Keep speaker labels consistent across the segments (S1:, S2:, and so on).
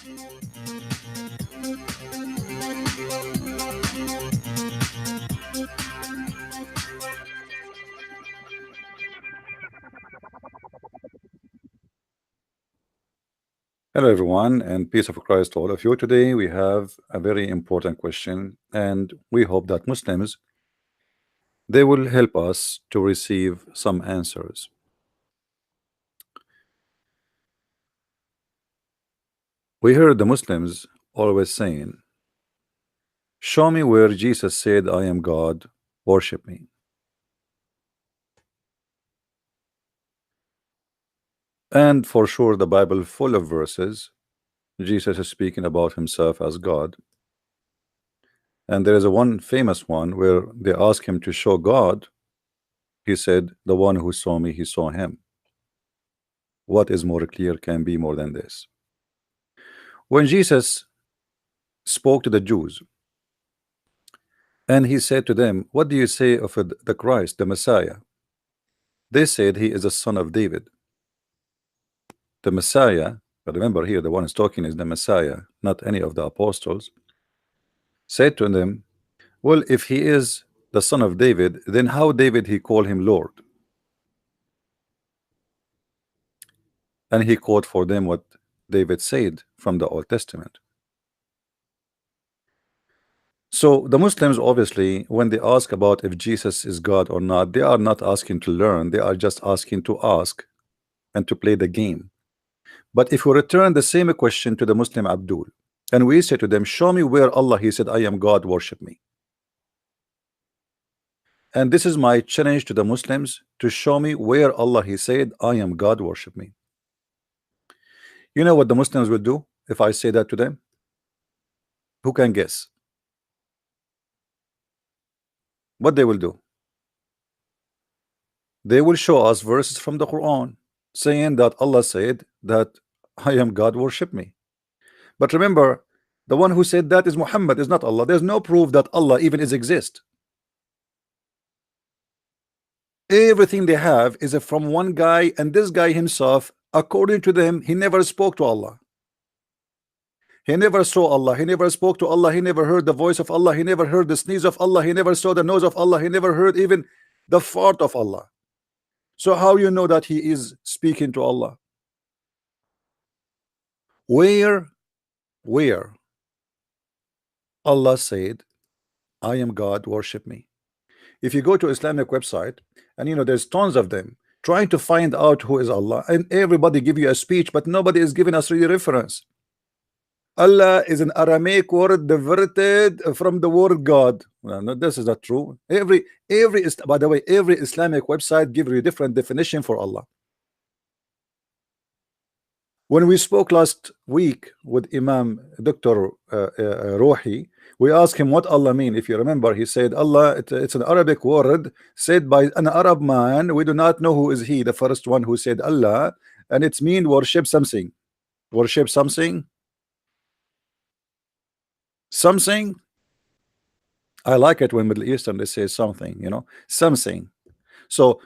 S1: Hello everyone, and peace of Christ to all of you. Today we have a very important question, and we hope that Muslims, they will help us to receive some answers. We heard the Muslims always saying, show me where Jesus said, I am God, worship me. And for sure the Bible full of verses, Jesus is speaking about himself as God. And there is a one famous one where they ask him to show God. He said, the one who saw me, he saw him. What is more clear can be more than this? When Jesus spoke to the Jews and he said to them, what do you say of the Christ, the Messiah? They said he is a son of David. The Messiah, but remember here the one who's talking is the Messiah, not any of the apostles, said to them, well, if he is the son of David, then how David he call him Lord? And he quote for them what David said from the Old Testament. So the Muslims, obviously, when they ask about if Jesus is God or not, they are not asking to learn, they are just asking to ask and to play the game. But if we return the same question to the Muslim Abdul and we say to them, show me where Allah he said, I am God, worship me. And this is my challenge to the Muslims, to show me where Allah he said, I am God, worship me. You know what the Muslims will do if I say that to them? Who can guess what they will do? They will show us verses from the Quran saying that Allah said that I am God, worship me. But remember, the one who said that is Muhammad, is not Allah. There's no proof that Allah even exists. Everything they have is from one guy, and this guy himself, according to them, he never spoke to Allah. He never saw Allah, he never spoke to Allah, he never heard the voice of Allah, he never heard the sneeze of Allah, he never saw the nose of Allah, he never heard even the fart of Allah. So how you know that he is speaking to Allah? Where Allah said, I am God, worship me? If you go to Islamic website, and you know there's tons of them trying to find out who is Allah, and everybody give you a speech, but nobody is giving us really reference. Allah is an Aramaic word diverted from the word God. No, this is not true. By the way, every Islamic website gives you a different definition for Allah. When we spoke last week with Imam Dr. Rohi, we asked him what Allah mean. If you remember, he said Allah, it's an Arabic word said by an Arab man. We do not know who is he, the first one who said Allah, and it's mean worship something. Worship something. Something. I like it when Middle Eastern they say something, you know, something. So,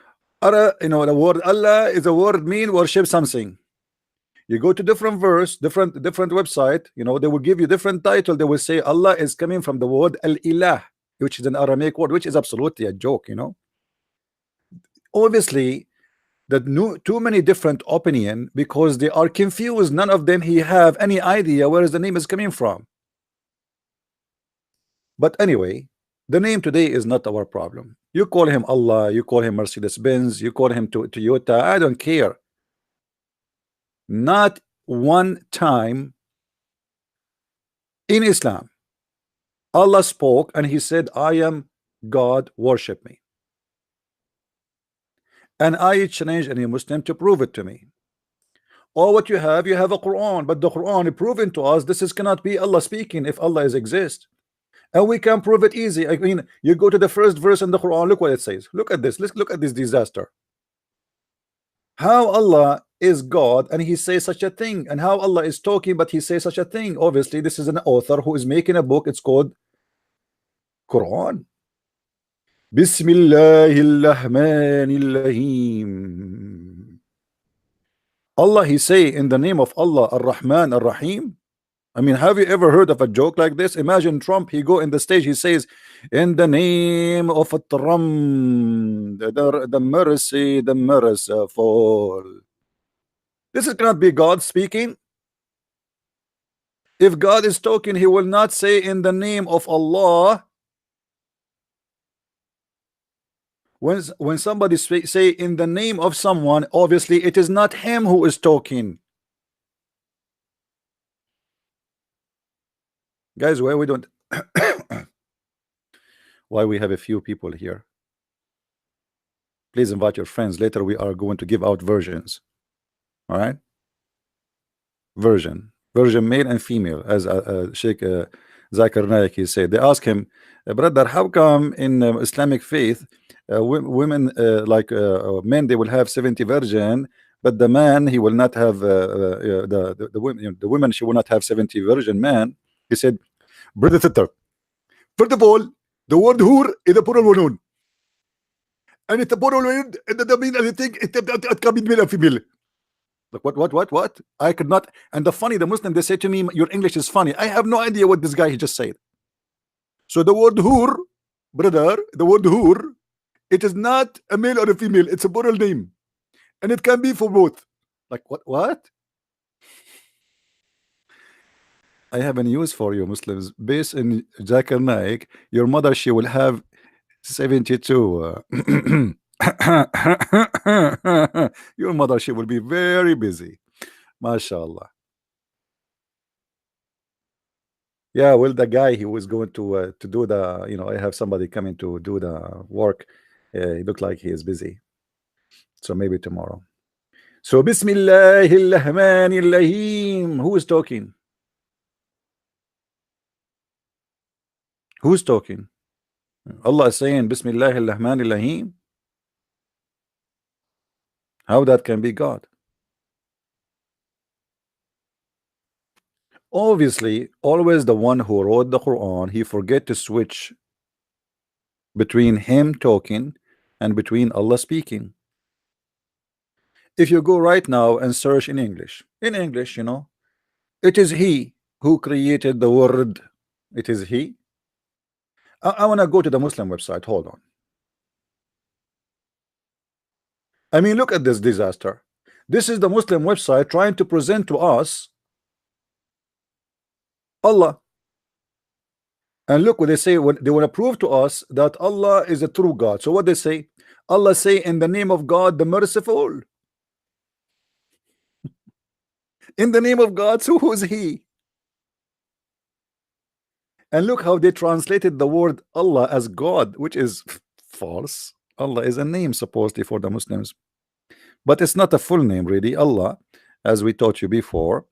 S1: you know, the word Allah is a word mean worship something. You go to different verse, different website, you know, they will give you different title. They will say Allah is coming from the word al-ilah, which is an Aramaic word, which is absolutely a joke, you know. Obviously, too many different opinion because they are confused. None of them he have any idea where the name is coming from. But anyway, the name today is not our problem. You call him Allah, you call him Mercedes-Benz, you call him Toyota, I don't care. Not one time in Islam Allah spoke and he said, I am God, worship me. And I challenge any Muslim to prove it to me. Or what you have a Quran, but the Quran is proven to us this cannot be Allah speaking if Allah is exist. And we can prove it easy. I mean, you go to the first verse in the Quran, look what it says. Look at this. Let's look at this disaster. How Allah is God and he says such a thing, and how Allah is talking but he says such a thing. Obviously this is an author who is making a book. It's called Quran. Bismillahirrahmanirrahim. Allah he say in the name of Allah, Ar-Rahman Ar-Rahim. I mean, have you ever heard of a joke like this? Imagine Trump, he go in the stage, he says, in the name of a Trump, the mercy, the merciful. This is cannot be God speaking. If God is talking, he will not say in the name of Allah. When somebody say in the name of someone, obviously it is not him who is talking. Guys, why we don't why we have a few people here? Please invite your friends. Later we are going to give out versions. All right, version male and female, as Sheikh Zakir Naik he said. They ask him, brother, how come in Islamic faith women men, they will have 70 virgin, but the man, he will not have the women, the women, she will not have 70 virgin man. He said, brother sister, first of all, the word hur is a plural noun, and it's a plural noun. It doesn't mean anything. It can be male and female. Like what? I could not. And the funny, the Muslim, they say to me, your English is funny. I have no idea what this guy he just said. So the word hur, brother, the word hur, it is not a male or a female. It's a plural name, and it can be for both. Like what? I have a news for you, Muslims. Based in Zakir Naik, your mother, she will have 72. Your mother, she will be very busy. MashaAllah. Yeah, well, the guy, he was going to do the, I have somebody coming to do the work. He looked like he is busy. So maybe tomorrow. So Bismillahirrahmanirrahim. Who is talking? Who's talking? Allah is saying Bismillahirrahmanirrahim. How that can be God? Obviously, always the one who wrote the Quran, he forget to switch between him talking and between Allah speaking. If you go right now and search in English, it is he who created the word. It is he. I want to go to the Muslim website. Hold on. I mean, look at this disaster. This is the Muslim website trying to present to us Allah. And look what they say. When they want to prove to us that Allah is a true God. So what they say? Allah say, in the name of God, the merciful. In the name of God, so who is he? And look how they translated the word Allah as God, which is false. Allah is a name supposedly for the Muslims, but it's not a full name really. Allah, as we taught you before,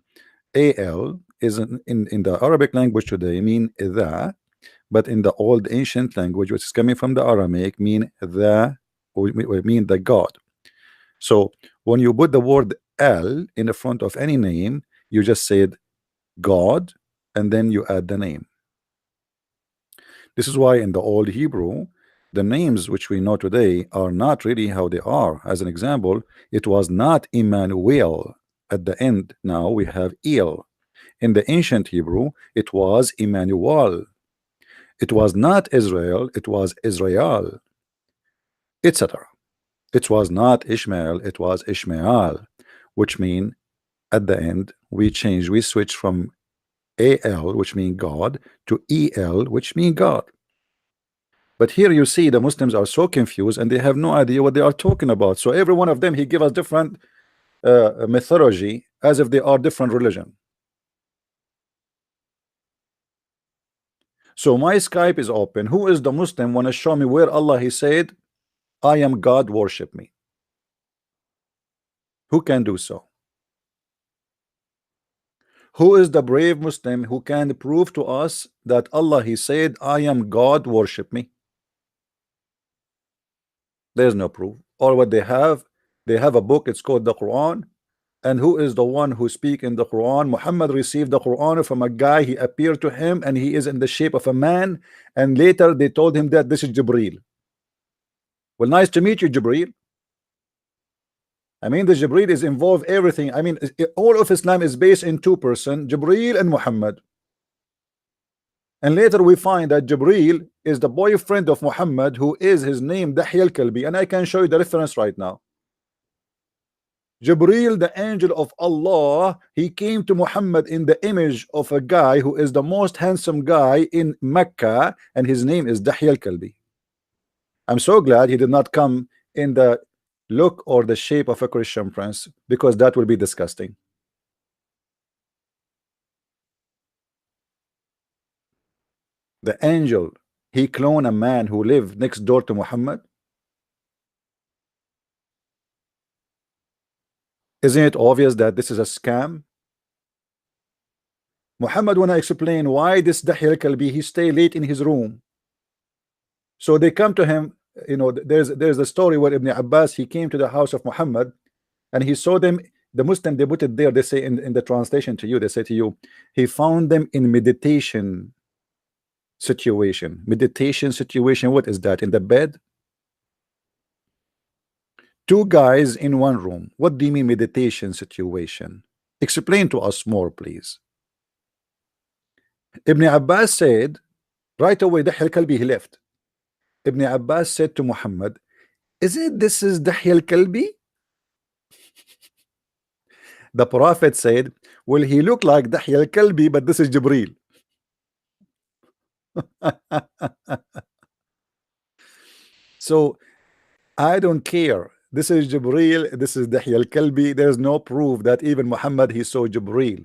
S1: al is in the Arabic language today mean the, but in the old ancient language, which is coming from the Aramaic, mean the God. So when you put the word al in the front of any name, you just said God, and then you add the name. This is why in the old Hebrew, the names which we know today are not really how they are. As an example, it was not Emmanuel at the end. Now we have El. In the ancient Hebrew, it was Emmanuel. It was not Israel, it was Israel, etc. It was not Ishmael, it was Ishmael, which mean at the end we switch from al, which mean God, to el, which mean God. But here you see the Muslims are so confused and they have no idea what they are talking about. So every one of them, he give us different mythology as if they are different religion. So my Skype is open. Who is the Muslim want to show me where Allah he said, I am God, worship me? Who can do so? Who is the brave Muslim who can prove to us that Allah he said, I am God, worship me? There's no proof. Or what they have a book, it's called the Quran. And who is the one who speak in the Quran? Muhammad received the Quran from a guy, he appeared to him and he is in the shape of a man, and later they told him that this is Jibreel. Well, nice to meet you, Jibreel. I mean, the Jibreel is involved everything. I mean, all of Islam is based in two person, Jibreel and Muhammad. And later we find that Jibreel is the boyfriend of Muhammad, who is his name Dahya al-Kalbi, and I can show you the reference right now. Jibreel, the angel of Allah, he came to Muhammad in the image of a guy who is the most handsome guy in Mecca, and his name is Dahya al-Kalbi. I'm so glad he did not come in the look or the shape of a Christian prince, because that will be disgusting. The angel, he cloned a man who lived next door to Muhammad. Isn't it obvious that this is a scam? Muhammad, when I explain why this Dahya al-Kalbi, he stay late in his room. So they come to him, you know, there's a story where Ibn Abbas, he came to the house of Muhammad and he saw them, the Muslim, they put it there, they say in the translation to you, they say to you, he found them in meditation situation. Meditation situation, what is that? In the bed? Two guys in one room. What do you mean meditation situation? Explain to us more, please. Ibn Abbas said, right away, Dahya al-Kalbi, he left. Ibn Abbas said to Muhammad, isn't this is Dahya al-Kalbi? The Prophet said, well, he looked like Dahya al-Kalbi, but this is Jibreel. So I don't care. This is Jibreel, this is Dahya al-Kalbi. There's no proof that even Muhammad, he saw Jibreel.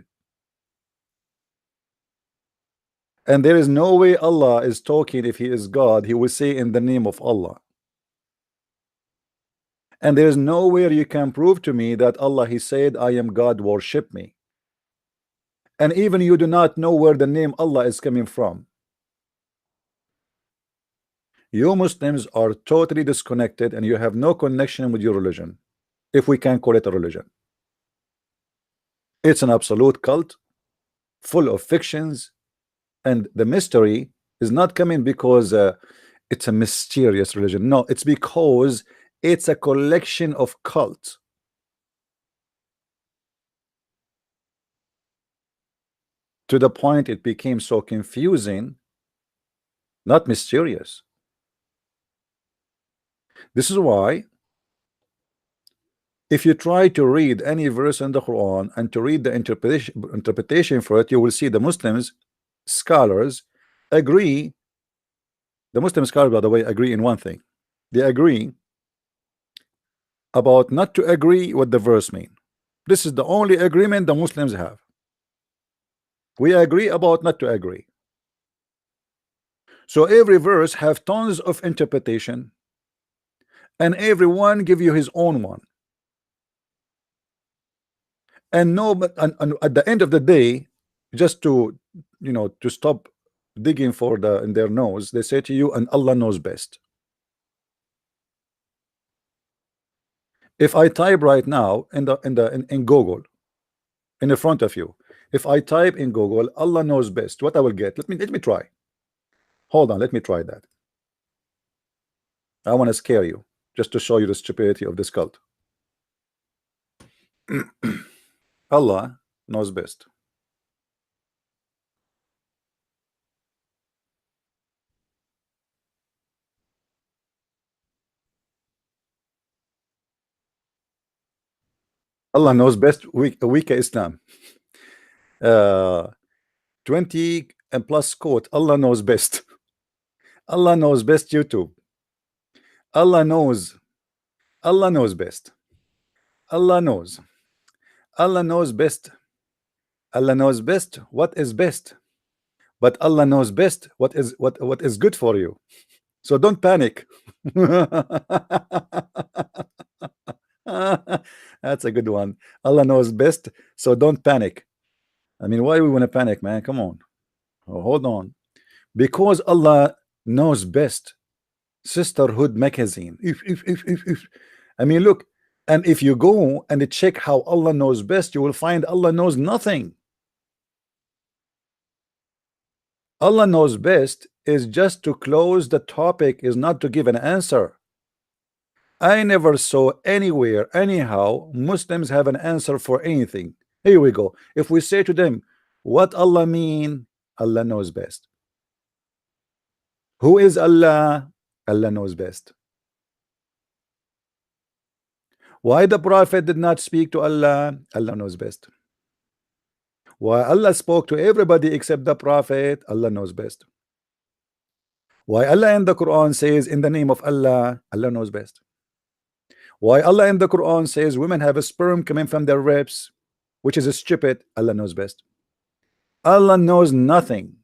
S1: And there is no way Allah is talking. If he is God, he will say in the name of Allah. And there is nowhere you can prove to me that Allah, he said, I am God, worship me. And even you do not know where the name Allah is coming from. You Muslims are totally disconnected and you have no connection with your religion, if we can call it a religion. It's an absolute cult full of fictions, and the mystery is not coming because it's a mysterious religion. No, it's because it's a collection of cults. To the point it became so confusing, not mysterious. This is why if you try to read any verse in the Quran and to read the interpretation for it, you will see the Muslims scholars agree. The Muslim scholars, by the way, agree in one thing. They agree about not to agree what the verse mean. This is the only agreement the Muslims have. We agree about not to agree. So every verse have tons of interpretation, and everyone give you his own one. And no, but and at the end of the day, just to, you know, to stop digging for the in their nose, they say to you, and Allah knows best. If I type right now in Google, in front of you, if I type in Google, Allah knows best, what I will get? Let me try. Hold on, let me try that. I want to scare you, just to show you the stupidity of this cult. Allah knows best. Allah knows best. Weak Islam. 20 and plus quote. Allah knows best. Allah knows best. YouTube. Allah knows. Allah knows best. Allah knows. Allah knows best. Allah knows best what is best. But Allah knows best what is good for you. So don't panic. That's a good one. Allah knows best, so don't panic. I mean, why we want to panic, man? Come on. Oh, hold on. Because Allah knows best. Sisterhood magazine. If. I mean, look, and if you go and check how Allah knows best, you will find Allah knows nothing. Allah knows best is just to close the topic, is not to give an answer. I never saw anywhere, anyhow, Muslims have an answer for anything. Here we go. If we say to them, what Allah mean? Allah knows best. Who is Allah? Allah knows best. Why the Prophet did not speak to Allah? Allah knows best. Why Allah spoke to everybody except the Prophet? Allah knows best. Why Allah in the Quran says in the name of Allah? Allah knows best. Why Allah in the Quran says women have a sperm coming from their ribs, which is stupid? Allah knows best. Allah knows nothing.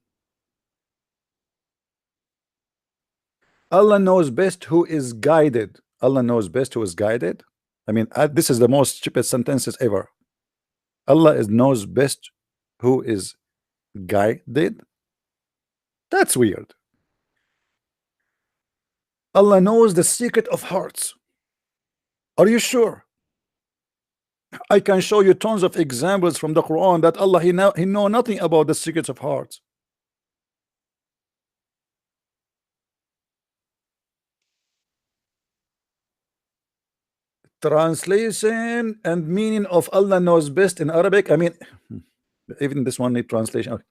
S1: Allah knows best who is guided. Allah knows best who is guided. I mean, this is the most stupid sentences ever. Allah knows best who is guided. That's weird. Allah knows the secret of hearts. Are you sure? I can show you tons of examples from the Quran that Allah he know nothing about the secrets of hearts. Translation and meaning of Allah knows best in Arabic. I mean, even this one need translation. Okay.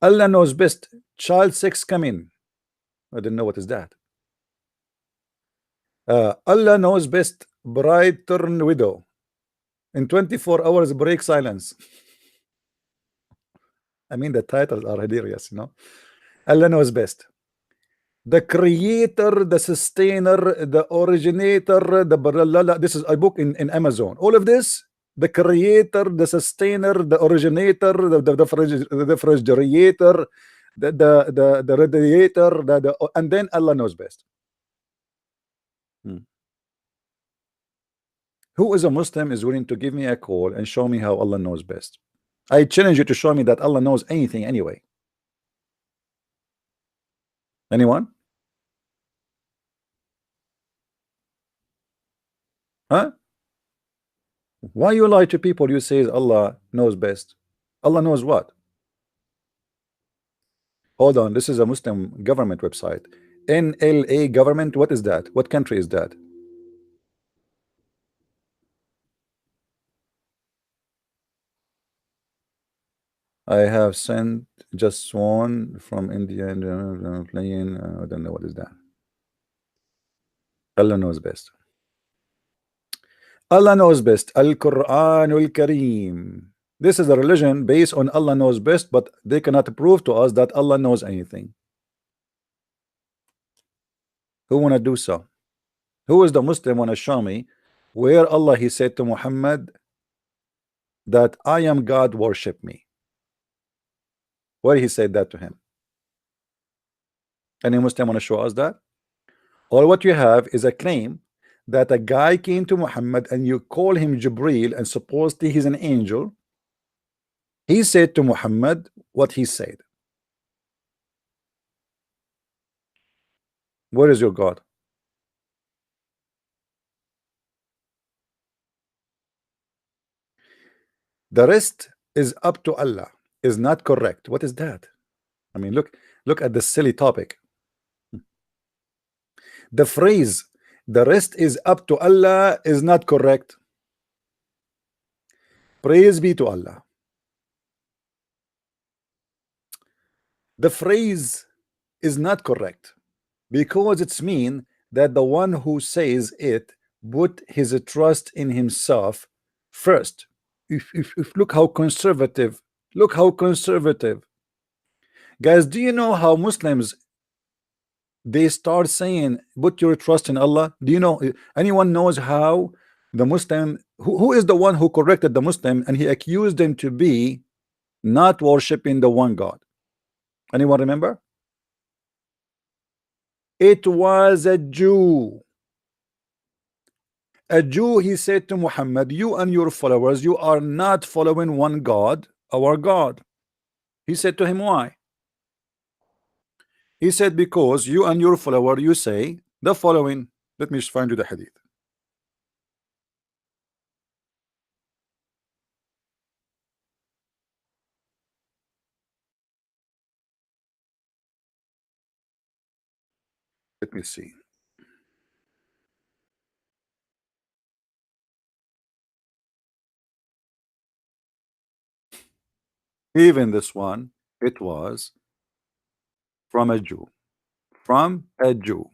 S1: Allah knows best. Child sex come in. I didn't know what is that. Allah knows best. Bride turn widow. In 24 hours break silence. I mean, the titles are hilarious, you know. Allah knows best. The creator, the sustainer, the originator, the this is a book in Amazon. All of this, the creator, the sustainer, the originator, the refrigerator, the radiator, and then Allah knows best. Who is a Muslim is willing to give me a call and show me how Allah knows best? I challenge you to show me that Allah knows anything anyway. Anyone? Huh? Why you lie to people? You say Allah knows best. Allah knows what? Hold on, this is a Muslim government website. NLA government, what is that? What country is that? I have sent just one from India and playing. I don't know what is that. Allah knows best. Allah knows best. Al-Quranul Kareem. This is a religion based on Allah knows best, but they cannot prove to us that Allah knows anything. Who wanna do so? Who is the Muslim wanna show me where Allah he said to Muhammad that I am God, worship me? Where he said that to him? Any Muslim wanna show us that? All what you have is a claim that a guy came to Muhammad and you call him Jibril and supposedly he's an angel. He said to Muhammad what he said. Where is your God? The rest is up to Allah is not correct. What is that? I mean, look at the silly topic. The phrase the rest is up to Allah is not correct. Praise be to Allah. The phrase is not correct because it's mean that the one who says it put his trust in himself first. If look how conservative, guys. Do you know how Muslims they start saying put your trust in Allah? Do you know, anyone knows how the Muslim who is the one who corrected the Muslim and he accused them to be not worshiping the one God? Anyone remember? It was a Jew. A Jew, he said to Muhammad, you and your followers, you are not following one God, our God. He said to him, why? He said, because you and your follower, you say the following. Let me find you the hadith. Let me see. Even this one, it was from a Jew. From a Jew.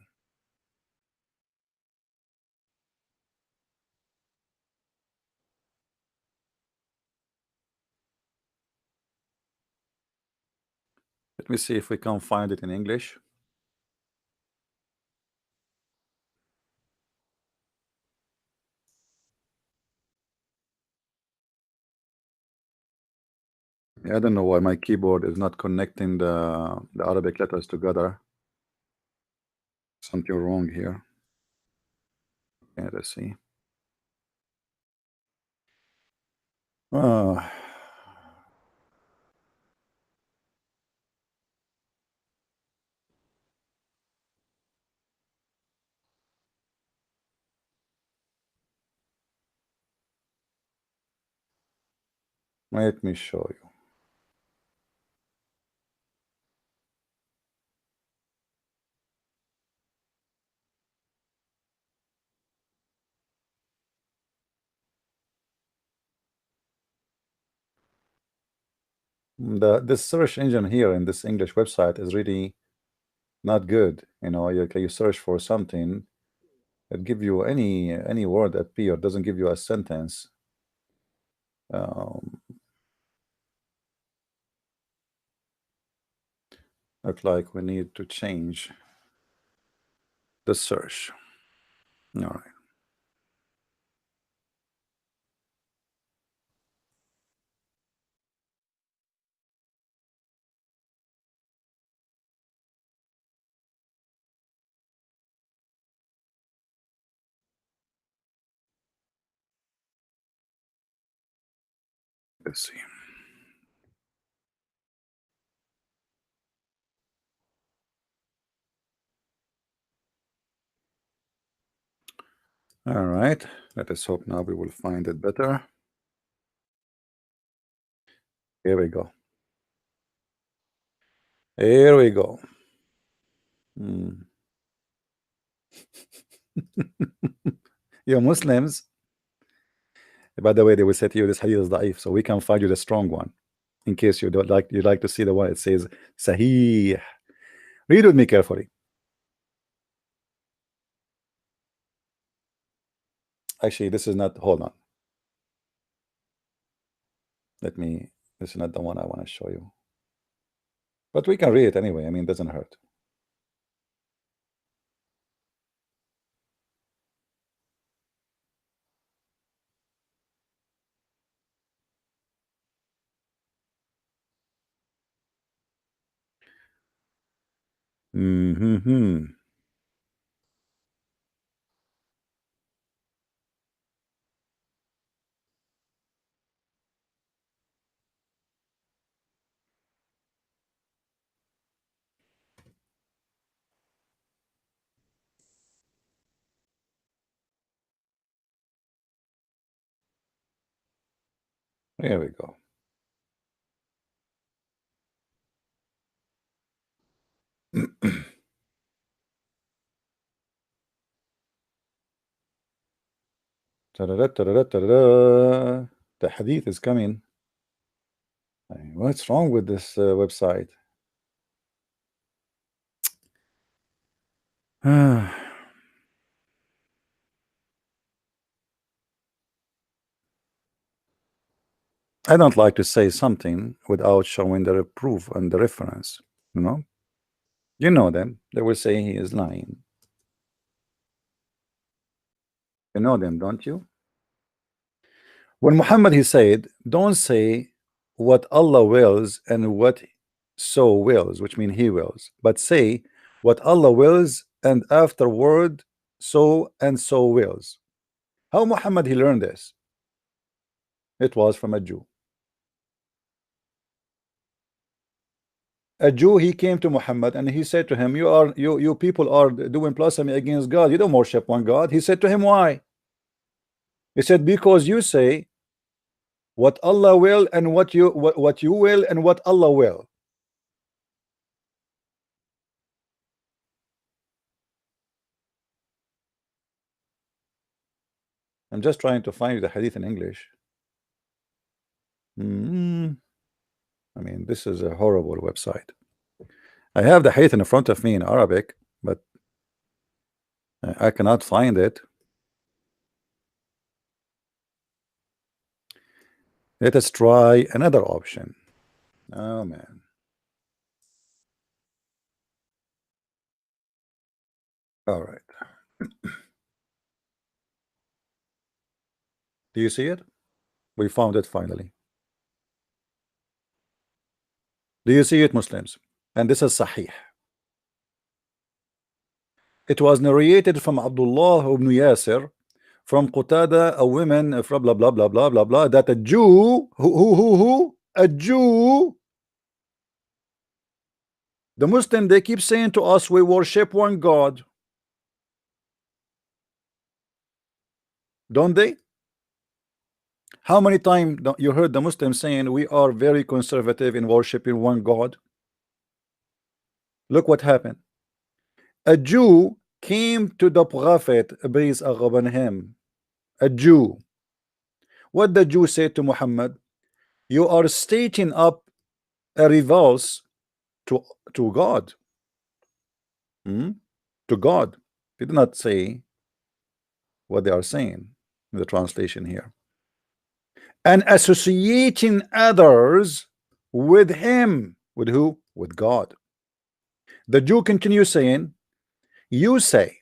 S1: Let me see if we can find it in English. I don't know why my keyboard is not connecting the Arabic letters together. Something wrong here. Okay, let's see. Oh, let me show you. This search engine here in this English website is really not good. You know, you search for something, it give you any word appear, doesn't give you a sentence. Look like we need to change the search. All right. Let's see. All right. Let us hope now we will find it better. Here we go. Here we go. You Muslims, by the way, they will say to you this hadith is da'if, so we can find you the strong one. In case you don't like, you like to see the one it says Sahih. Read with me carefully. Actually, this is not, hold on. Let me, this is not the one I want to show you. But we can read it anyway. I mean, it doesn't hurt. Mm-hmm. Here we go. The hadith is coming. What's wrong with this website? I don't like to say something without showing the proof and the reference. You know them. They will say he is lying. You know them, don't you? When Muhammad he said, don't say what Allah wills and what so wills, which means he wills, but say what Allah wills and afterward so and so wills. How Muhammad he learned this? It was from a Jew. A Jew, he came to Muhammad and he said to him, you people are doing blasphemy against God. You don't worship one God. He said to him, why? He said, because you say what Allah will and what you will and what Allah will. I'm just trying to find the hadith in English. I mean, this is a horrible website. I have the hadith in front of me in Arabic, but I cannot find it. Let us try another option. Oh man. All right. Do you see it? We found it finally. Do you see it, Muslims? And this is Sahih. It was narrated from Abdullah ibn Yasir, from Qatada, a woman from blah blah blah blah blah blah, that a Jew, a Jew, the Muslim, they keep saying to us, we worship one God. Don't they? How many times you heard the Muslims saying we are very conservative in worshiping one God? Look what happened. A Jew came to the Prophet, peace be upon him. A Jew. What the Jew said to Muhammad? You are stating up a reverse to God. To God. They did not say what they are saying in the translation here. And associating others with him. With who? With God. The Jew continues saying, you say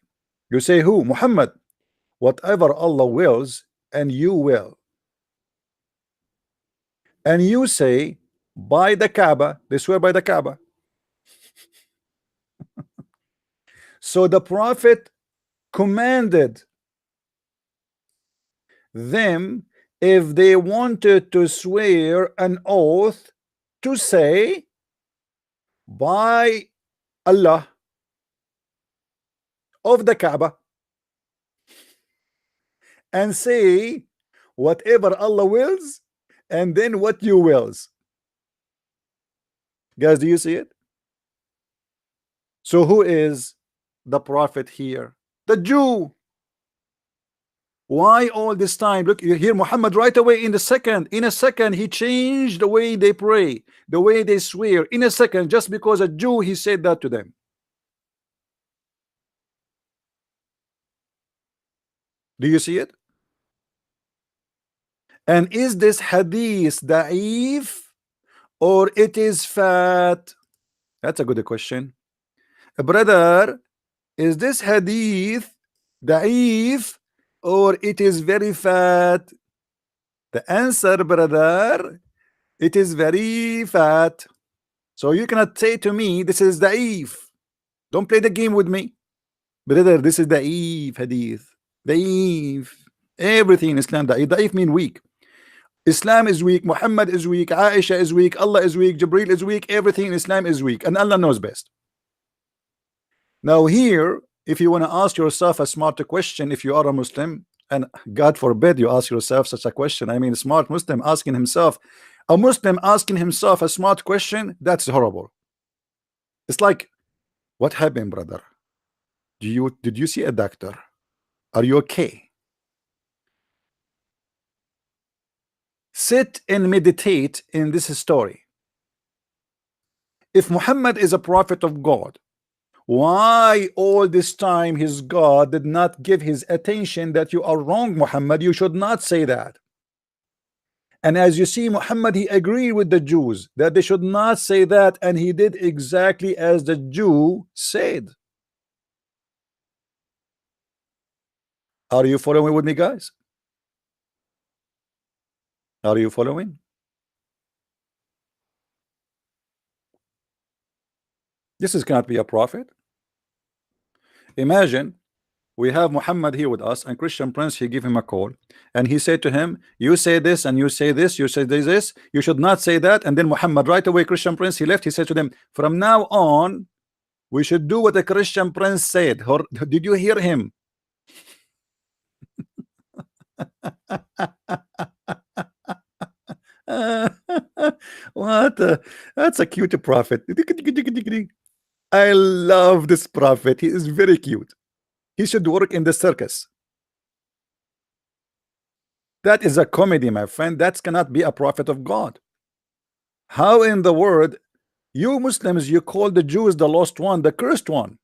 S1: who? Muhammad, whatever Allah wills, and you will. And you say, by the Kaaba, they swear by the Kaaba. So the Prophet commanded them, if they wanted to swear an oath, to say, by Allah of the Kaaba, and say whatever Allah wills, and then what you wills. Guys, do you see it? So who is the Prophet here? The Jew. Why all this time? Look, you hear Muhammad right away in a second he changed the way they pray, the way they swear, in a second, just because a Jew, he said that to them. Do you see it? And is this hadith da'if or it is fat? That's a good question. Brother, is this hadith da'if or it is very fat? The answer, brother, it is very fat. So you cannot say to me this is da'if. Don't play the game with me, brother. This is da'if hadith. Da'if. Everything in Islam da'if. Da'if mean weak. Islam is weak, Muhammad is weak, Aisha is weak, Allah is weak, Jibril is weak, everything in Islam is weak, and Allah knows best. Now here, if you want to ask yourself a smarter question, if you are a Muslim, and God forbid you ask yourself such a question, I mean a smart Muslim asking himself, a Muslim asking himself a smart question, that's horrible. It's like, what happened, brother? Did you see a doctor? Are you okay? Sit and meditate in this story. If Muhammad is a prophet of God, why all this time his God did not give his attention that you are wrong, Muhammad, you should not say that? And as you see, Muhammad, he agreed with the Jews that they should not say that, and he did exactly as the Jew said. Are you following with me, guys? Are you following? This cannot be a prophet. Imagine we have Muhammad here with us, and Christian Prince, he gave him a call, and he said to him, you say this and you say this, you say this, you should not say that. And then Muhammad right away, Christian Prince, he left, he said to them, from now on we should do what the Christian Prince said. Or, did you hear him? That's a cute prophet. I love this prophet. He is very cute. He should work in the circus. That is a comedy, my friend. That cannot be a prophet of God. How in the world you Muslims, you call the Jews the lost one, the cursed one?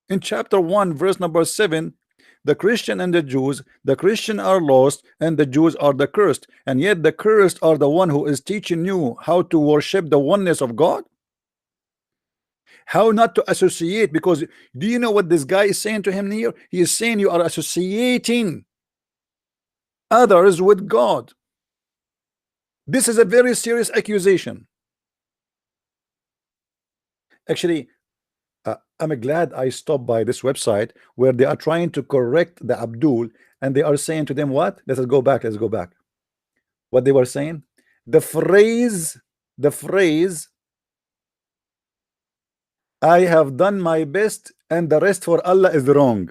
S1: In chapter 1 verse number 7, the Christian and the Jews, the Christian are lost and the Jews are the cursed, and yet the cursed are the one who is teaching you how to worship the oneness of God, how not to associate. Because do you know what this guy is saying to him here? He is saying you are associating others with God. This is a very serious accusation. Actually, I'm glad I stopped by this website where they are trying to correct the Abdul, and they are saying to them what? Let's go back. Let's go back. What they were saying? The phrase, I have done my best and the rest for Allah is wrong.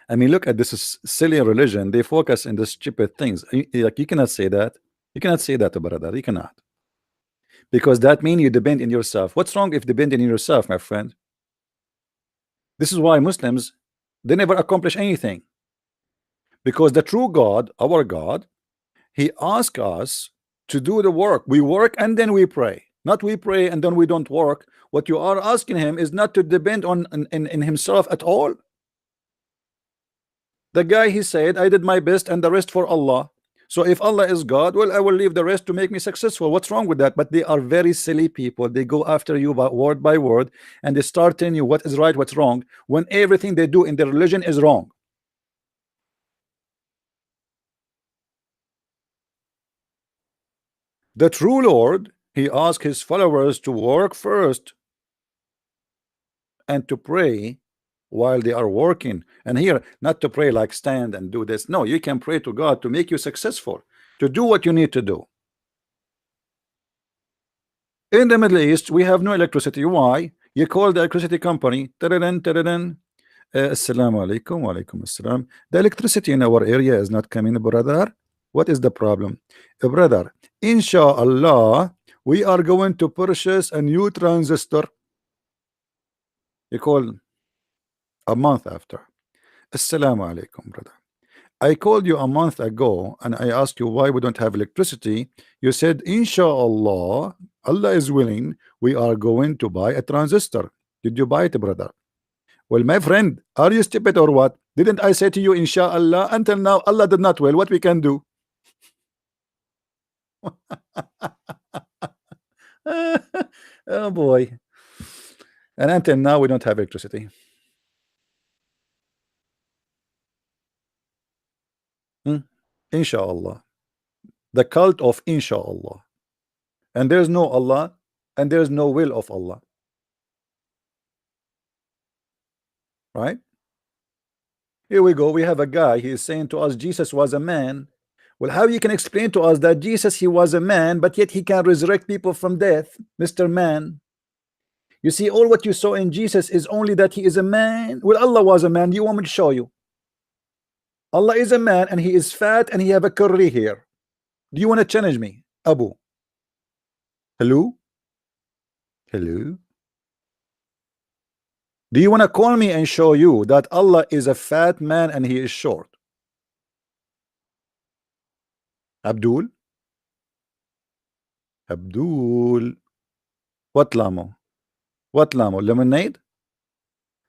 S1: I mean, look at this silly religion. They focus in the stupid things. Like, you cannot say that. You cannot say that, brother. You cannot. Because that means you depend in yourself. What's wrong if depending in yourself, my friend? This is why Muslims, they never accomplish anything. Because the true God, our God, he asks us to do the work. We work and then we pray. Not we pray and then we don't work. What you are asking him is not to depend on in himself at all. The guy, he said, I did my best and the rest for Allah. So if Allah is God, well, I will leave the rest to make me successful. What's wrong with that? But they are very silly people. They go after you word by word, and they start telling you what is right, what's wrong, when everything they do in their religion is wrong. The true Lord, he asks his followers to work first and to pray while they are working. And here, not to pray like stand and do this. No, you can pray to God to make you successful, to do what you need to do. In the Middle East, we have no electricity. Why? You call the electricity company. Assalamu alaikum wa alaikum assalam. The electricity in our area is not coming, brother. What is the problem? Brother, inshallah, we are going to purchase a new transistor. You call a month after. Assalamu alaikum, brother. I called you a month ago and I asked you why we don't have electricity. You said, inshallah, Allah is willing, we are going to buy a transistor. Did you buy it, brother? Well, my friend, are you stupid or what? Didn't I say to you, inshallah? Until now, Allah did not will. What we can do? Oh boy. And until now, we don't have electricity. Inshallah, the cult of inshallah, and there's no Allah and there's no will of Allah, right? Here we go. We have a guy, he is saying to us Jesus was a man. Well, how you can explain to us that Jesus, he was a man, but yet he can resurrect people from death, Mr. Man? You see, all what you saw in Jesus is only that he is a man. Well, Allah was a man. Do you want me to show you? Allah is a man and he is fat and he have a curly hair. Do you want to challenge me, Abu? Hello? Hello? Do you want to call me and show you that Allah is a fat man and he is short? Abdul? Abdul? What lamo? What lamo? Lemonade?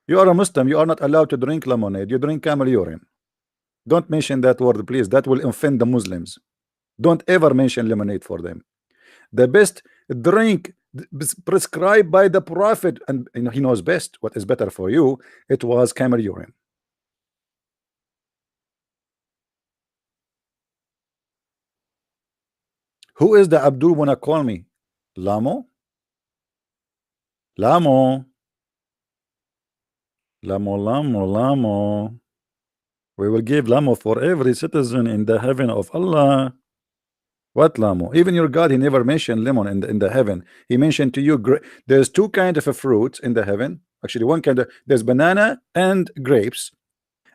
S1: You are a Muslim. You are not allowed to drink lemonade. You drink camel urine. Don't mention that word, please. That will offend the Muslims. Don't ever mention lemonade for them. The best drink prescribed by the Prophet, and you know, he knows best what is better for you. It was camel urine. Who is the Abdul wanna call me? Lamo? Lamo? Lamo. We will give lamo for every citizen in the heaven of Allah. What lamo? Even your God, he never mentioned lemon in the heaven. He mentioned to you, there's two kinds of a fruit in the heaven. Actually, one kind of, there's banana and grapes,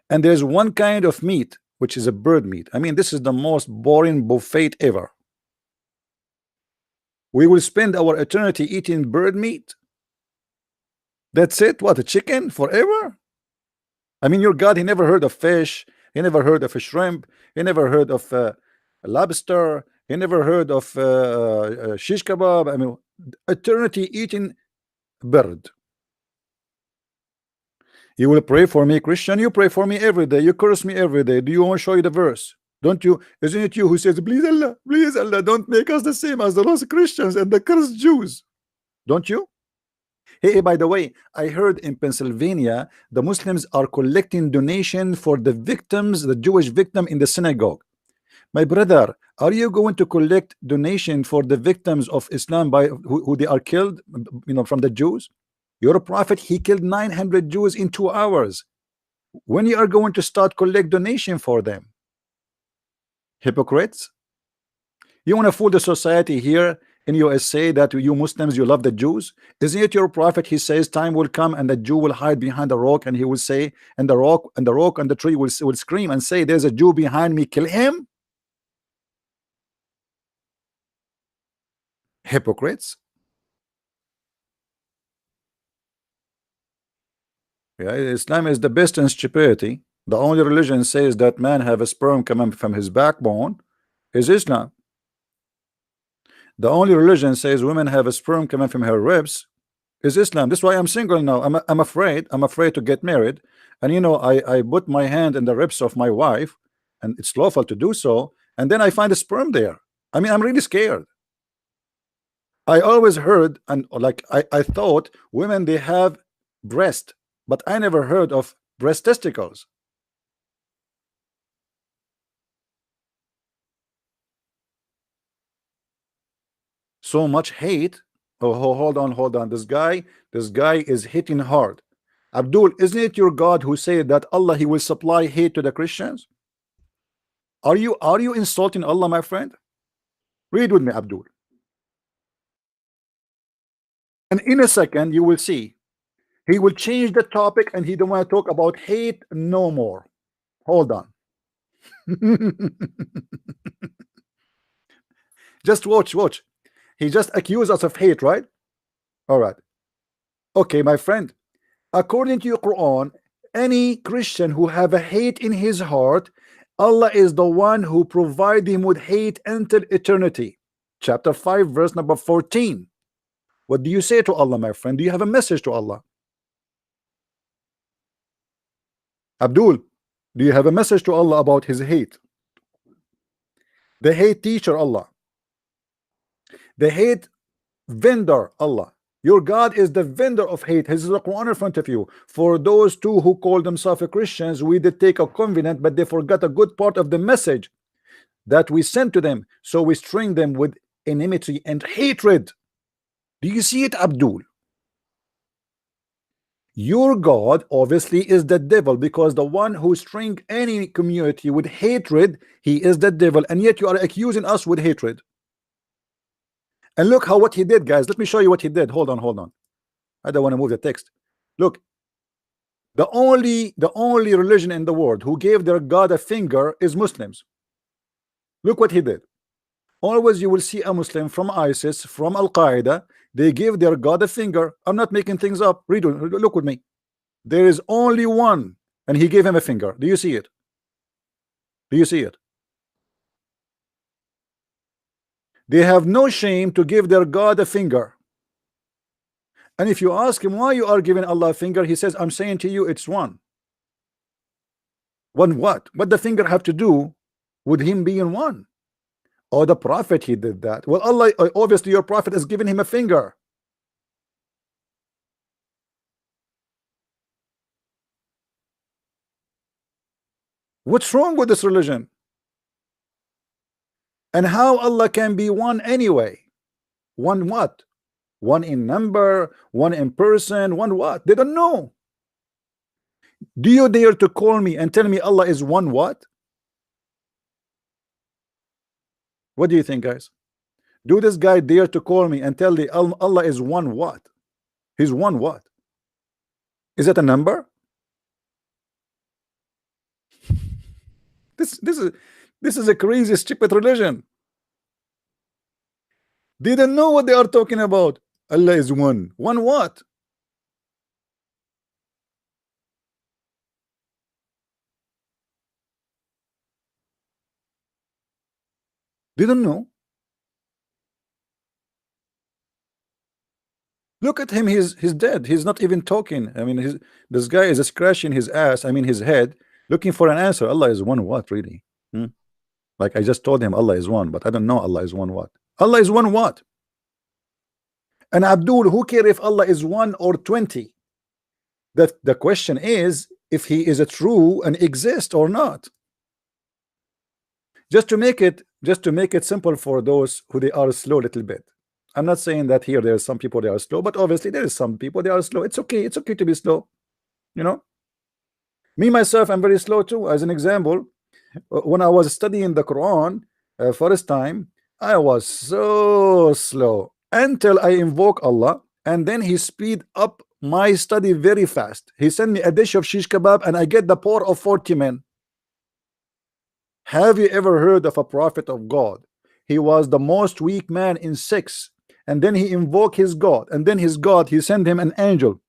S1: and there's one kind of meat, which is a bird meat. I mean, this is the most boring buffet ever. We will spend our eternity eating bird meat. That's it. What, a chicken forever? I mean, your God, he never heard of fish. He never heard of a shrimp. He never heard of a lobster. He never heard of shish kebab. I mean, eternity eating bird. You will pray for me, Christian. You pray for me every day. You curse me every day. Do you want to show you the verse? Don't you? Isn't it you who says, please Allah, don't make us the same as the lost Christians and the cursed Jews? Don't you? Hey, by the way, I heard in Pennsylvania the Muslims are collecting donation for the victims, the Jewish victim in the synagogue. My brother, are you going to collect donation for the victims of Islam by who they are killed, you know, from the Jews? Your prophet, he killed 900 Jews in 2 hours. When you are going to start collect donation for them? Hypocrites. You want to fool the society here in USA that you Muslims, you love the Jews? Isn't it your prophet? He says time will come and the Jew will hide behind the rock, and he will say, and the rock and the tree will scream and say, there's a Jew behind me, kill him. Hypocrites. Yeah, Islam is the best in stupidity. The only religion says that man have a sperm coming from his backbone is Islam. The only religion says women have a sperm coming from her ribs is Islam. That's why I'm single now. I'm afraid. I'm afraid to get married. And you know, I put my hand in the ribs of my wife, and it's lawful to do so. And then I find a sperm there. I mean, I'm really scared. I always heard, and like I thought women, they have breast, but I never heard of breast testicles. So much hate. Oh, hold on. This guy is hitting hard. Abdul, isn't it your God who said that Allah, he will supply hate to the Christians? Are you insulting Allah, my friend? Read with me, Abdul. And in a second you will see he will change the topic and he don't want to talk about hate no more. Hold on. Just watch. He just accused us of hate, right? All right. Okay, my friend. According to your Quran, any Christian who have a hate in his heart, Allah is the one who provide him with hate until eternity. Chapter 5, verse number 14. What do you say to Allah, my friend? Do you have a message to Allah? Abdul, do you have a message to Allah about his hate? The hate teacher, Allah. The hate vendor, Allah. Your God is the vendor of hate. His is the Quran in front of you. For those two who call themselves Christians, we did take a covenant, but they forgot a good part of the message that we sent to them. So we string them with enmity and hatred. Do you see it, Abdul? Your God obviously is the devil, because the one who string any community with hatred, he is the devil, and yet you are accusing us with hatred. And look how what he did, guys. Let me show you what he did. Hold on. I don't want to move the text. Look, the only religion in the world who gave their God a finger is Muslims. Look what he did. Always you will see a Muslim from ISIS, from Al-Qaeda, they give their God a finger. I'm not making things up. Read, look with me. There is only one, and he gave him a finger. Do you see it? Do you see it? They have no shame to give their God a finger. And if you ask him why you are giving Allah a finger, he says, I'm saying to you, it's one. One what? What the finger have to do with him being one? Oh, the prophet, he did that. Well, Allah, obviously your prophet has given him a finger. What's wrong with this religion? And how Allah can be one anyway? One what? One in number, one in person, one what? They don't know. Do you dare to call me and tell me Allah is one what? What do you think, guys? Do this guy dare to call me and tell me Allah is one what? He's one what? Is that a number? This is a crazy, stupid religion. They don't know what they are talking about. Allah is one. One what? They don't know. Look at him, he's dead. He's not even talking. I mean, this guy is scratching his ass, I mean his head, looking for an answer. Allah is one what, really? Like I just told him Allah is one, but I don't know Allah is one what. Allah is one what? And Abdul, who care if Allah is 1 or 20? That the question is if he is a true and exist or not. Just to make it simple for those who they are slow a little bit. I'm not saying that here there are some people they are slow, but obviously there is some people they are slow. It's okay to be slow, you know. Me myself, I'm very slow too. As an example, when I was studying the Quran first time, I was so slow until I invoke Allah, and then he speed up my study very fast. He sent me a dish of shish kebab and I get the power of 40 men. Have you ever heard of a prophet of God? He was the most weak man in 6, and then he invoked his God, and then his God, he sent him an angel.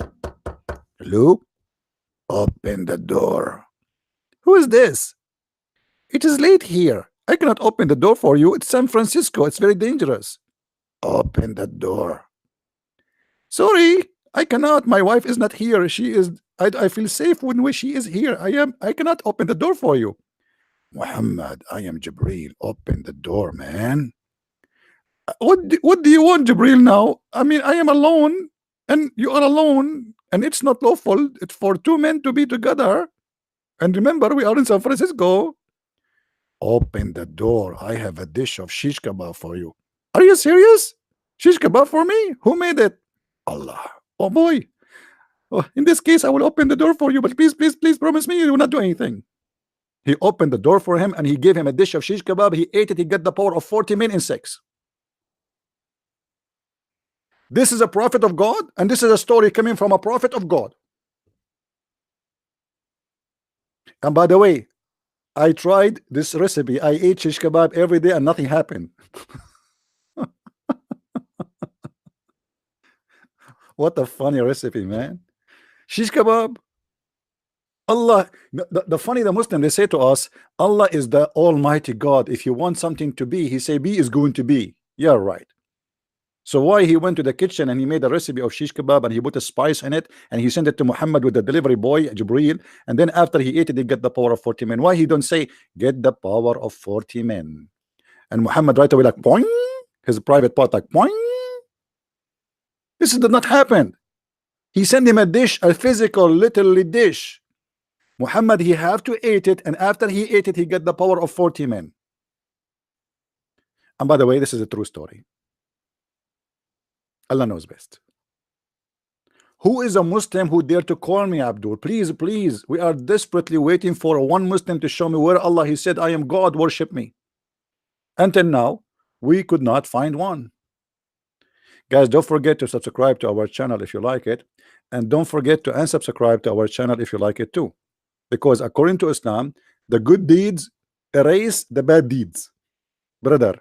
S1: Hello? Open the door. Who is this? It is late here. I cannot open the door for you. It's San Francisco. It's very dangerous. Open the door. Sorry, I cannot. My wife is not here. She is. I feel safe when she is here. I cannot open the door for you. Muhammad, I am Jibreel. Open the door, man. What do you want, Jibreel, now? I mean, I am alone, and you are alone, and it's not lawful. It's for 2 men to be together. And remember, we are in San Francisco. Open the door. I have a dish of shish kebab for you. Are you serious? Shish kebab for me? Who made it? Allah. Oh boy. Oh, in this case, I will open the door for you, but please promise me you will not do anything. He opened the door for him and he gave him a dish of shish kebab. He ate it. He got the power of 40 men in 6. This is a prophet of God, and this is a story coming from a prophet of God. And by the way, I tried this recipe. I ate shish kebab every day and nothing happened. What a funny recipe, man. Shish kebab. Allah, the funny, the Muslim, they say to us, Allah is the Almighty God. If you want something to be, he say be is going to be. Yeah, right. So why he went to the kitchen and he made a recipe of shish kebab and he put a spice in it and he sent it to Muhammad with the delivery boy Jibreel, and then after he ate it, he get the power of 40 men. Why he don't say get the power of 40 men? And Muhammad right away like boing, his private part like boing. This did not happen. He sent him a dish, a physical, literally dish. Muhammad, he have to eat it, and after he ate it, he get the power of 40 men. And by the way, this is a true story. Allah knows best. Who is a Muslim who dare to call me Abdul? Please, we are desperately waiting for one Muslim to show me where Allah he said I am God, worship me. Until now, we could not find one. Guys, don't forget to subscribe to our channel if you like it, and don't forget to unsubscribe to our channel if you like it too, because according to Islam, the good deeds erase the bad deeds, brother.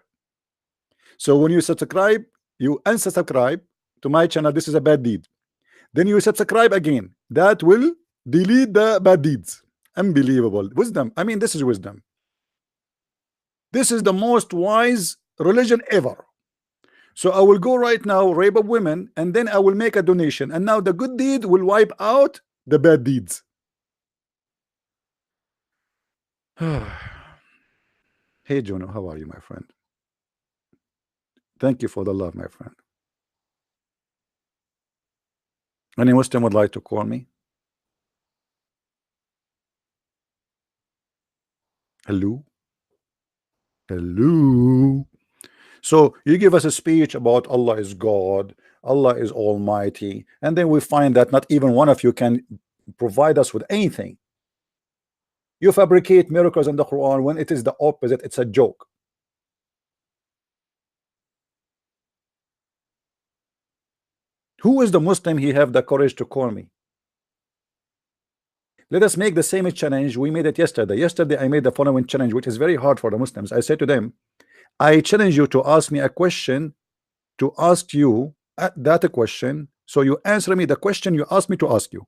S1: So when you subscribe, you unsubscribe to my channel, this is a bad deed. Then you subscribe again, that will delete the bad deeds. Unbelievable wisdom. I mean, this is wisdom. This is the most wise religion ever. So I will go right now, rape up women, and then I will make a donation, and now the good deed will wipe out the bad deeds. Hey Juno, how are you, my friend? Thank you for the love, my friend. Any Muslim would like to call me? Hello? Hello? So you give us a speech about Allah is God, Allah is Almighty, and then we find that not even one of you can provide us with anything. You fabricate miracles in the Quran when it is the opposite, it's a joke. Who is the Muslim he have the courage to call me? Let us make the same challenge. We made it yesterday. Yesterday I made the following challenge, which is very hard for the Muslims. I said to them, I challenge you to ask me a question, to ask you that question, so you answer me the question you asked me to ask you.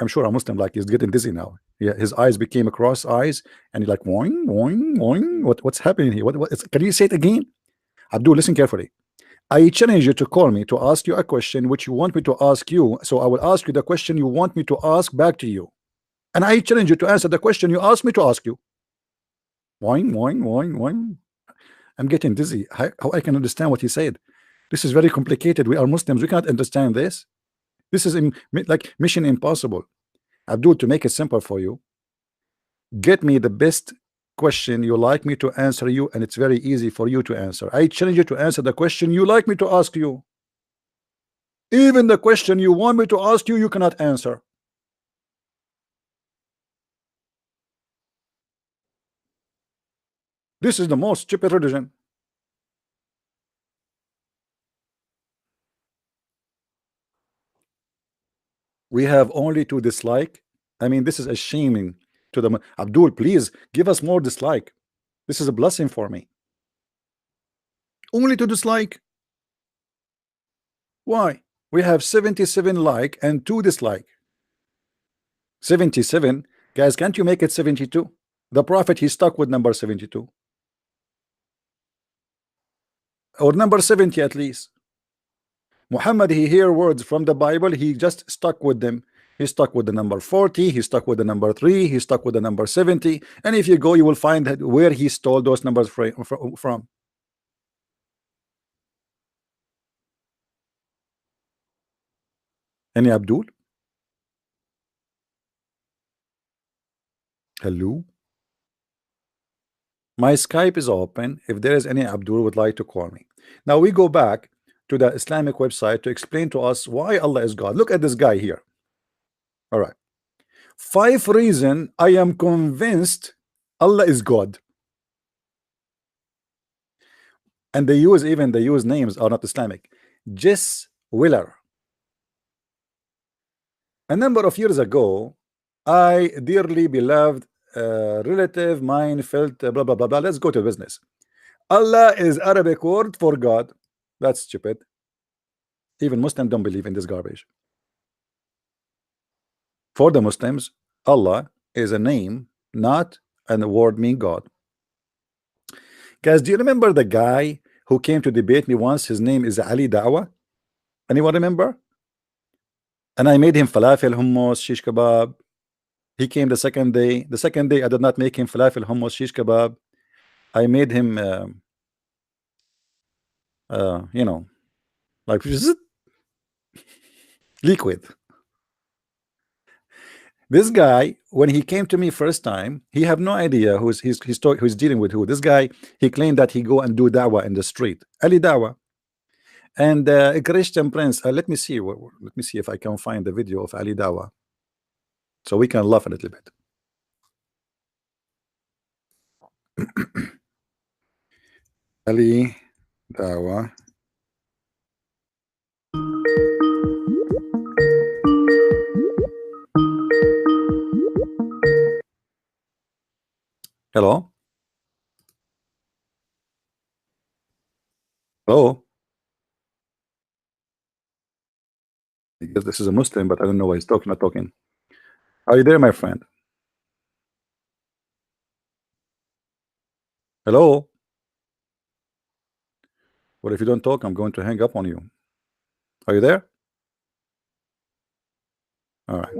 S1: I'm sure a Muslim like he's getting dizzy now. Yeah, his eyes became cross eyes, and he's like, boing, boing, boing. What's happening here? Can you say it again? Abdul, listen carefully. I challenge you to call me to ask you a question which you want me to ask you. So I will ask you the question you want me to ask back to you. And I challenge you to answer the question you asked me to ask you. Whine, whine, whine, whine. I'm getting dizzy. How I can understand what he said? This is very complicated. We are Muslims. We cannot understand this. This is like mission impossible. Abdul, to make it simple for you, get me the best question you like me to answer you, and it's very easy for you to answer. I challenge you to answer the question you like me to ask you. Even the question you want me to ask you, you cannot answer. This is the most stupid religion. We have only to dislike. I mean, this is a shaming to the Abdul. Please give us more dislike. This is a blessing for me. Only to dislike. Why? We have 77 like and 2 dislike. 77. Guys, can't you make it 72? The Prophet, he stuck with number 72. Or number 70 at least. Muhammad, he hear words from the Bible, he just stuck with them. He stuck with the number 40, he stuck with the number 3, he stuck with the number 70. And if you go, you will find that where he stole those numbers from. Any Abdul? Hello? My Skype is open. If there is any Abdul would like to call me. Now we go back to the Islamic website to explain to us why Allah is God. Look at this guy here. All right. 5 reasons I am convinced Allah is God. And they use names are not Islamic. Jess Willer. A number of years ago, I dearly beloved relative mine felt blah blah blah blah. Let's go to business. Allah is Arabic word for God. That's stupid. Even Muslims don't believe in this garbage. For the Muslims, Allah is a name, not a word mean God. Guys, do you remember the guy who came to debate me once? His name is Ali Dawah. Anyone remember? And I made him falafel, hummus, shish kebab. He came the second day. The second day, I did not make him falafel, hummus, shish kebab. I made him, you know, like liquid. This guy, when he came to me first time, he had no idea who's dealing with who. This guy, he claimed that he go and do dawah in the street. Ali Dawah. And a Christian prince. Let me see if I can find the video of Ali Dawah, so we can laugh a little bit. Ali Dawah. Hello. Hello. I guess this is a Muslim, but I don't know why he's talking, not talking. Are you there, my friend? Hello? Well, if you don't talk, I'm going to hang up on you. Are you there? All right.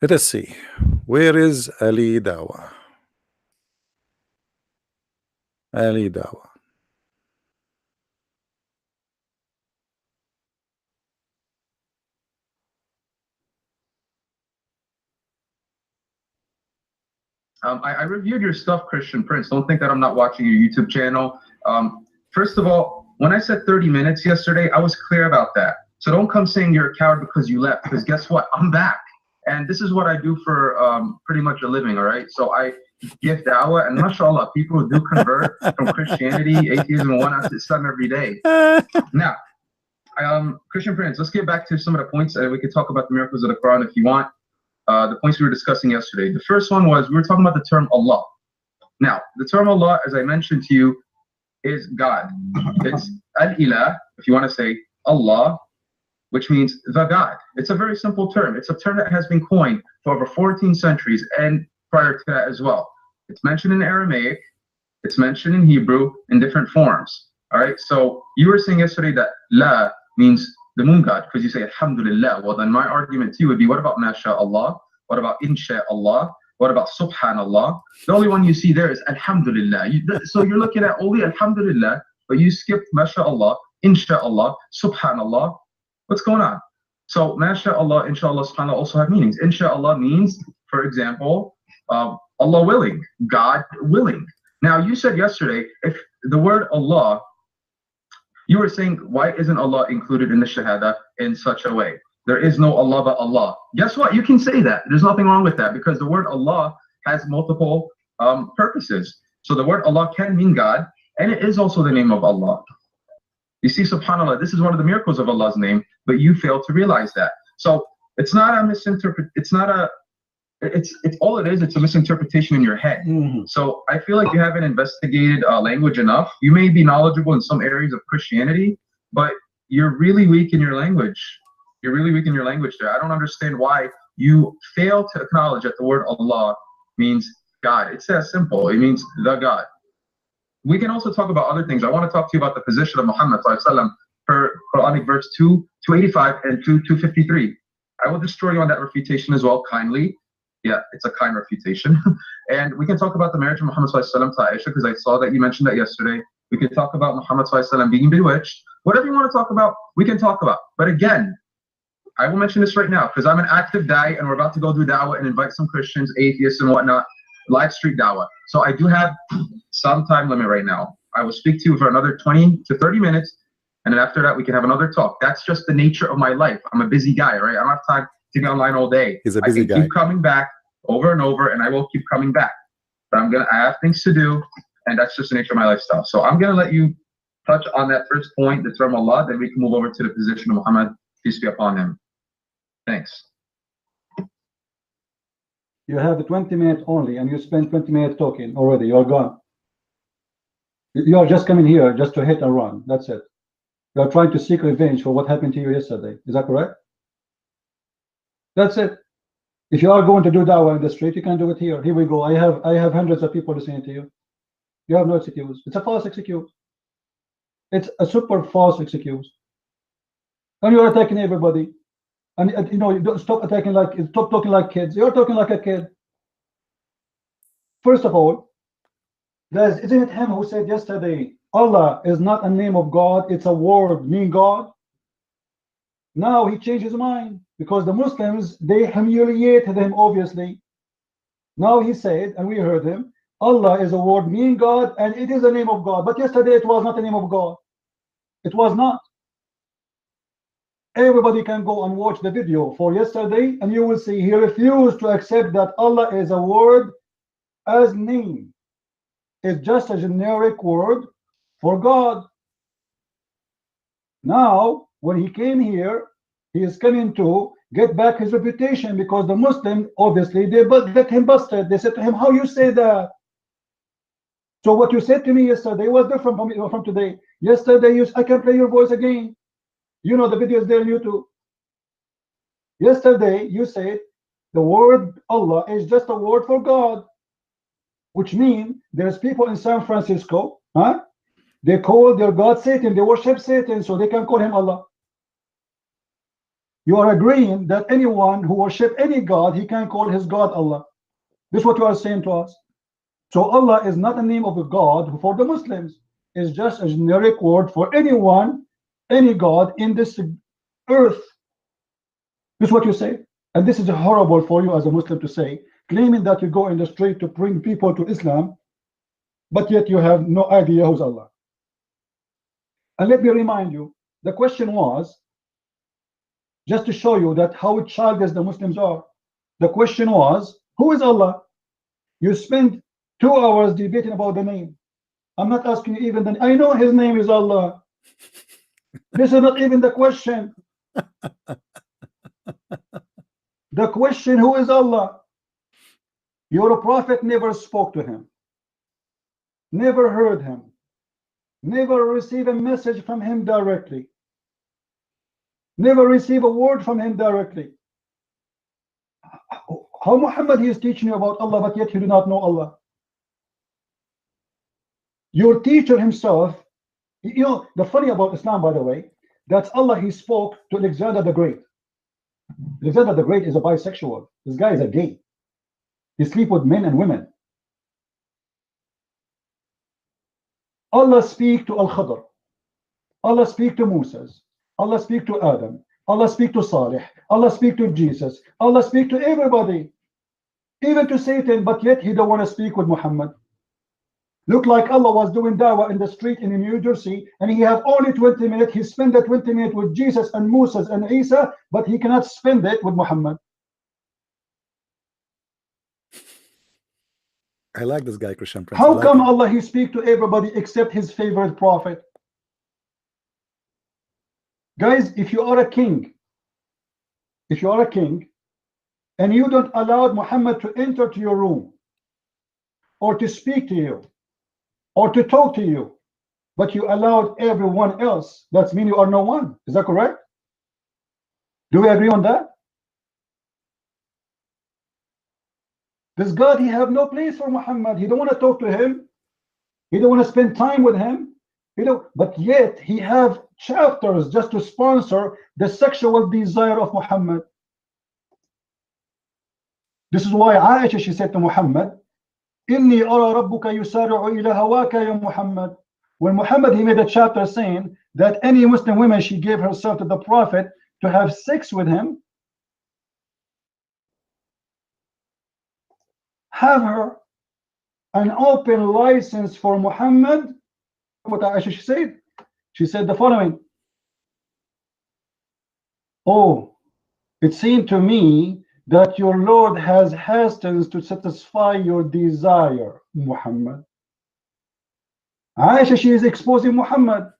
S1: Let us see. Where is Ali Dawah? Ali Dawah.
S2: I reviewed your stuff, Christian Prince. Don't think that I'm not watching your YouTube channel. First of all, when I said 30 minutes yesterday, I was clear about that. So don't come saying you're a coward because you left, because guess what? I'm back. And this is what I do for pretty much a living, all right? So I give dawah, and mashallah, people do convert from Christianity, atheism, and whatnot to Islam every day. Now, Christian Prince, let's get back to some of the points, and we can talk about the miracles of the Quran if you want. The points we were discussing yesterday. The first one was we were talking about the term Allah. Now, the term Allah, as I mentioned to you, is God. It's al-ilah, if you want to say Allah, which means the God. It's a very simple term. It's a term that has been coined for over 14 centuries and prior to that as well. It's mentioned in Aramaic, it's mentioned in Hebrew in different forms. All right, so you were saying yesterday that La means the moon god because you say Alhamdulillah. Well, then my argument to you would be, what about MashaAllah? What about InshaAllah? What about Subhanallah? The only one you see there is Alhamdulillah. So you're looking at only Alhamdulillah, but you skipped MashaAllah, InshaAllah, Subhanallah. What's going on? So MashaAllah, InshaAllah, Subhanallah also have meanings. InshaAllah means, for example, Allah willing, God willing. Now you said yesterday, if the word Allah, you were saying, why isn't Allah included in the Shahada in such a way? There is no Allah but Allah. Guess what? You can say that. There's nothing wrong with that because the word Allah has multiple purposes. So the word Allah can mean God, and it is also the name of Allah. You see, subhanAllah, this is one of the miracles of Allah's name, but you fail to realize that. So it's not a it's all it is, it's a misinterpretation in your head. So I feel like you haven't investigated language enough. You may be knowledgeable in some areas of Christianity, but you're really weak in your language. You're really weak in your language there. I don't understand why you fail to acknowledge that the word Allah means God. It's that simple. It means the God. We can also talk about other things. I want to talk to you about the position of Muhammad per Quranic verse 285 and 253. I will destroy you on that refutation as well, kindly. Yeah, it's a kind refutation. And we can talk about the marriage of Muhammad to Aisha, because I saw that you mentioned that yesterday. We can talk about Muhammad being bewitched. Whatever you want to talk about, we can talk about. But again, I will mention this right now, because I'm an active da'i, and we're about to go do da'wah and invite some Christians, atheists, and whatnot, live street da'wah. So I do have some time limit right now. I will speak to you for another 20 to 30 minutes, and then after that, we can have another talk. That's just the nature of my life. I'm a busy guy, right? I don't have time to be online all day.
S1: He's a busy guy.
S2: I can keep coming back over and over, and I will keep coming back. But I have things to do, and that's just the nature of my lifestyle. So I'm gonna let you touch on that first point, the term Allah, then we can move over to the position of Muhammad, peace be upon him. Thanks.
S3: You have 20 minutes only, and you spend 20 minutes talking already. You're gone. You are just coming here just to hit and run. That's it. You are trying to seek revenge for what happened to you yesterday. Is that correct? That's it. If you are going to do da'wah in the street, you can do it here. Here we go. I have hundreds of people listening to you. You have no excuse. It's a false excuse. It's a super false excuse. And you are attacking everybody. And you know, you don't stop talking like kids. You're talking like a kid. First of all, guys, isn't it him who said yesterday, Allah is not a name of God, it's a word meaning God? Now he changed his mind because the Muslims, they humiliated him, obviously. Now he said, and we heard him, Allah is a word meaning God, and it is a name of God. But yesterday it was not a name of God. It was not. Everybody can go and watch the video for yesterday, and you will see he refused to accept that Allah is a word as name. It's just a generic word for God. Now, when he came here, he is coming to get back his reputation because the Muslims, obviously, they get him busted. They said to him, how you say that? So what you said to me yesterday was different from today. Yesterday, I can play your voice again. You know the video is there on YouTube. Yesterday, you said the word Allah is just a word for God, which means there's people in San Francisco, they call their God Satan, they worship Satan, so they can call him Allah. You are agreeing that anyone who worship any God, he can call his God Allah. This is what you are saying to us. So Allah is not a name of a God for the Muslims. It's just a generic word for anyone, any God in this earth. This is what you say. And this is horrible for you as a Muslim to say, claiming that you go in the street to bring people to Islam, but yet you have no idea who's Allah. And let me remind you, the question was, just to show you that how childish the Muslims are, the question was, who is Allah? You spent 2 hours debating about the name. I'm not asking you even then. I know his name is Allah. This is not even the question. The question, who is Allah? Your prophet never spoke to him, never heard him, never received a message from him directly. never receive a word from him directly. How Muhammad he is teaching you about Allah, but yet you do not know Allah? Your teacher himself, you know, the funny about Islam, by the way, that's Allah, he spoke to Alexander the Great. Alexander the Great is a bisexual. This guy is a gay. He sleep with men and women. Allah speak to Al-Khadr. Allah speak to Moses. Allah speak to Adam. Allah speak to Salih. Allah speak to Jesus. Allah speak to everybody, even to Satan, but yet he don't want to speak with Muhammad. Look like Allah was doing dawah in the street in New Jersey, and he have only 20 minutes. He spent that 20 minutes with Jesus and Moses and Isa, but he cannot spend it with Muhammad.
S1: I like this guy, Christian Prince.
S3: How come Allah he speak to everybody except his favorite prophet? Guys, if you are a king, and you don't allow Muhammad to enter to your room or to speak to you or to talk to you, but you allowed everyone else, that means you are no one. Is that correct? Do we agree on that? This God, he have no place for Muhammad. He don't want to talk to him. He don't want to spend time with him. But yet he have chapters just to sponsor the sexual desire of Muhammad. This is why Aisha, she said to Muhammad, Inni ara rabbuka yusari'u ila hawaka ya Muhammad. When Muhammad, he made a chapter saying that any Muslim woman, she gave herself to the Prophet to have sex with him, have her an open license for Muhammad. What Aisha she said? She said the following: oh, it seemed to me that your Lord has hastens to satisfy your desire, Muhammad. Aisha, she is exposing Muhammad.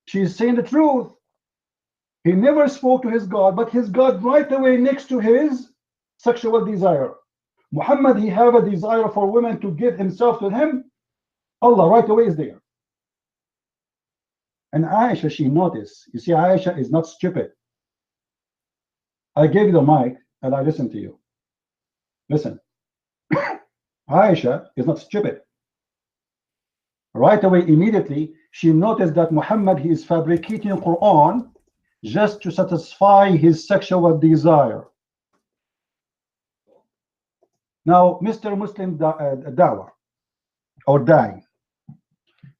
S3: She is saying the truth. He never spoke to his God, but his God right away next to his sexual desire. Muhammad, he have a desire for women to give himself to him. Allah right away is there. And Aisha, she noticed. You see, Aisha is not stupid. I gave you the mic and I listened to you. Listen. Aisha is not stupid. Right away, immediately, she noticed that Muhammad, he is fabricating Quran just to satisfy his sexual desire. Now, Mr. Muslim Dawah or Dai,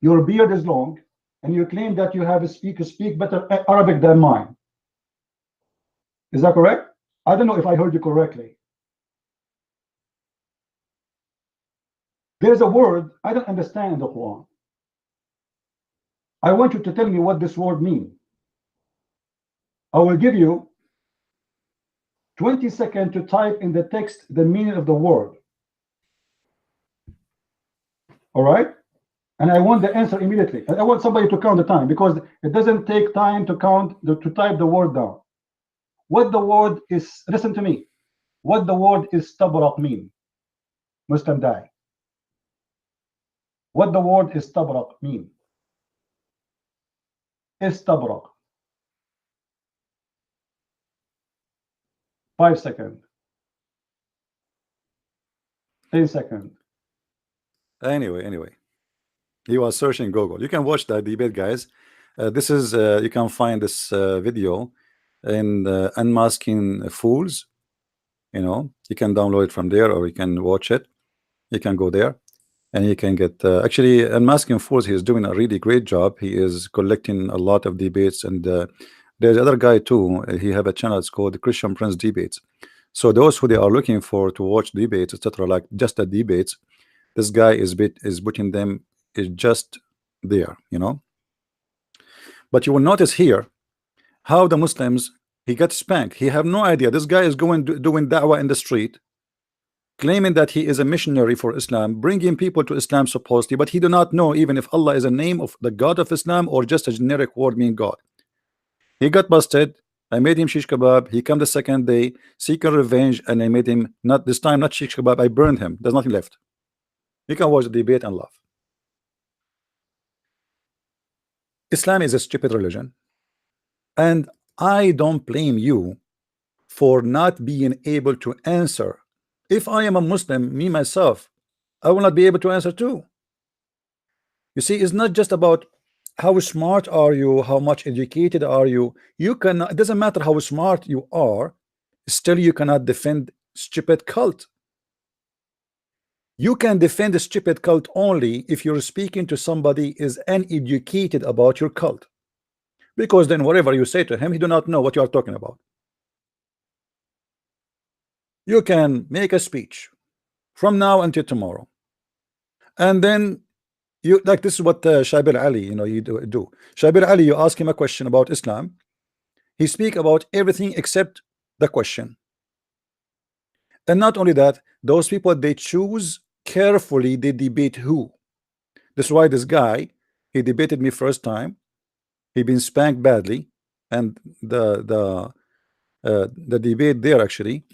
S3: your beard is long and you claim that you have a speak better Arabic than mine. Is that correct? I don't know if I heard you correctly. There's a word I don't understand in the Quran. I want you to tell me what this word means. I will give you 20 seconds to type in the text the meaning of the word. All right? And I want the answer immediately. I want somebody to count the time because it doesn't take time to type the word down. What the word is, listen to me. What the word istabrak mean? Muslim Dai. What the word istabrak mean? Istabrak. 5 seconds. 10 seconds.
S1: Anyway, he was searching Google. You can watch that debate, guys. This is you can find this video in Unmasking Fools. You know, you can download it from there, or you can watch it. You can go there, and you can get. Actually, Unmasking Fools, he is doing a really great job. He is collecting a lot of debates, and there's other guy too. He have a channel. It's called Christian Prince Debates. So those who they are looking for to watch debates, etc., like just the debates, this guy is putting them is just there, you know. But you will notice here how the Muslims, he got spanked. He have no idea. This guy is doing da'wah in the street, claiming that he is a missionary for Islam, bringing people to Islam supposedly, but he do not know even if Allah is a name of the God of Islam or just a generic word meaning God. He got busted. I made him shish kebab. He come the second day seeking revenge, and I made him not this time not shish kebab. I burned him. There's nothing left. You can watch the debate and laugh. Islam is a stupid religion. And I don't blame you for not being able to answer. If I am a Muslim, me myself, I will not be able to answer too. You see, it's not just about how smart are you, how much educated are you. You cannot, it doesn't matter how smart you are, still you cannot defend stupid cult. You can defend a stupid cult only if you're speaking to somebody is uneducated about your cult, because then whatever you say to him, he do not know what you are talking about. You can make a speech from now until tomorrow, and then you, like, this is what Shabir Ali, you know, you do. Shabir Ali, you ask him a question about Islam, he speak about everything except the question. And not only that, those people, they choose carefully, they debate who. That's why this guy, he debated me first time, he been spanked badly, and the debate there actually,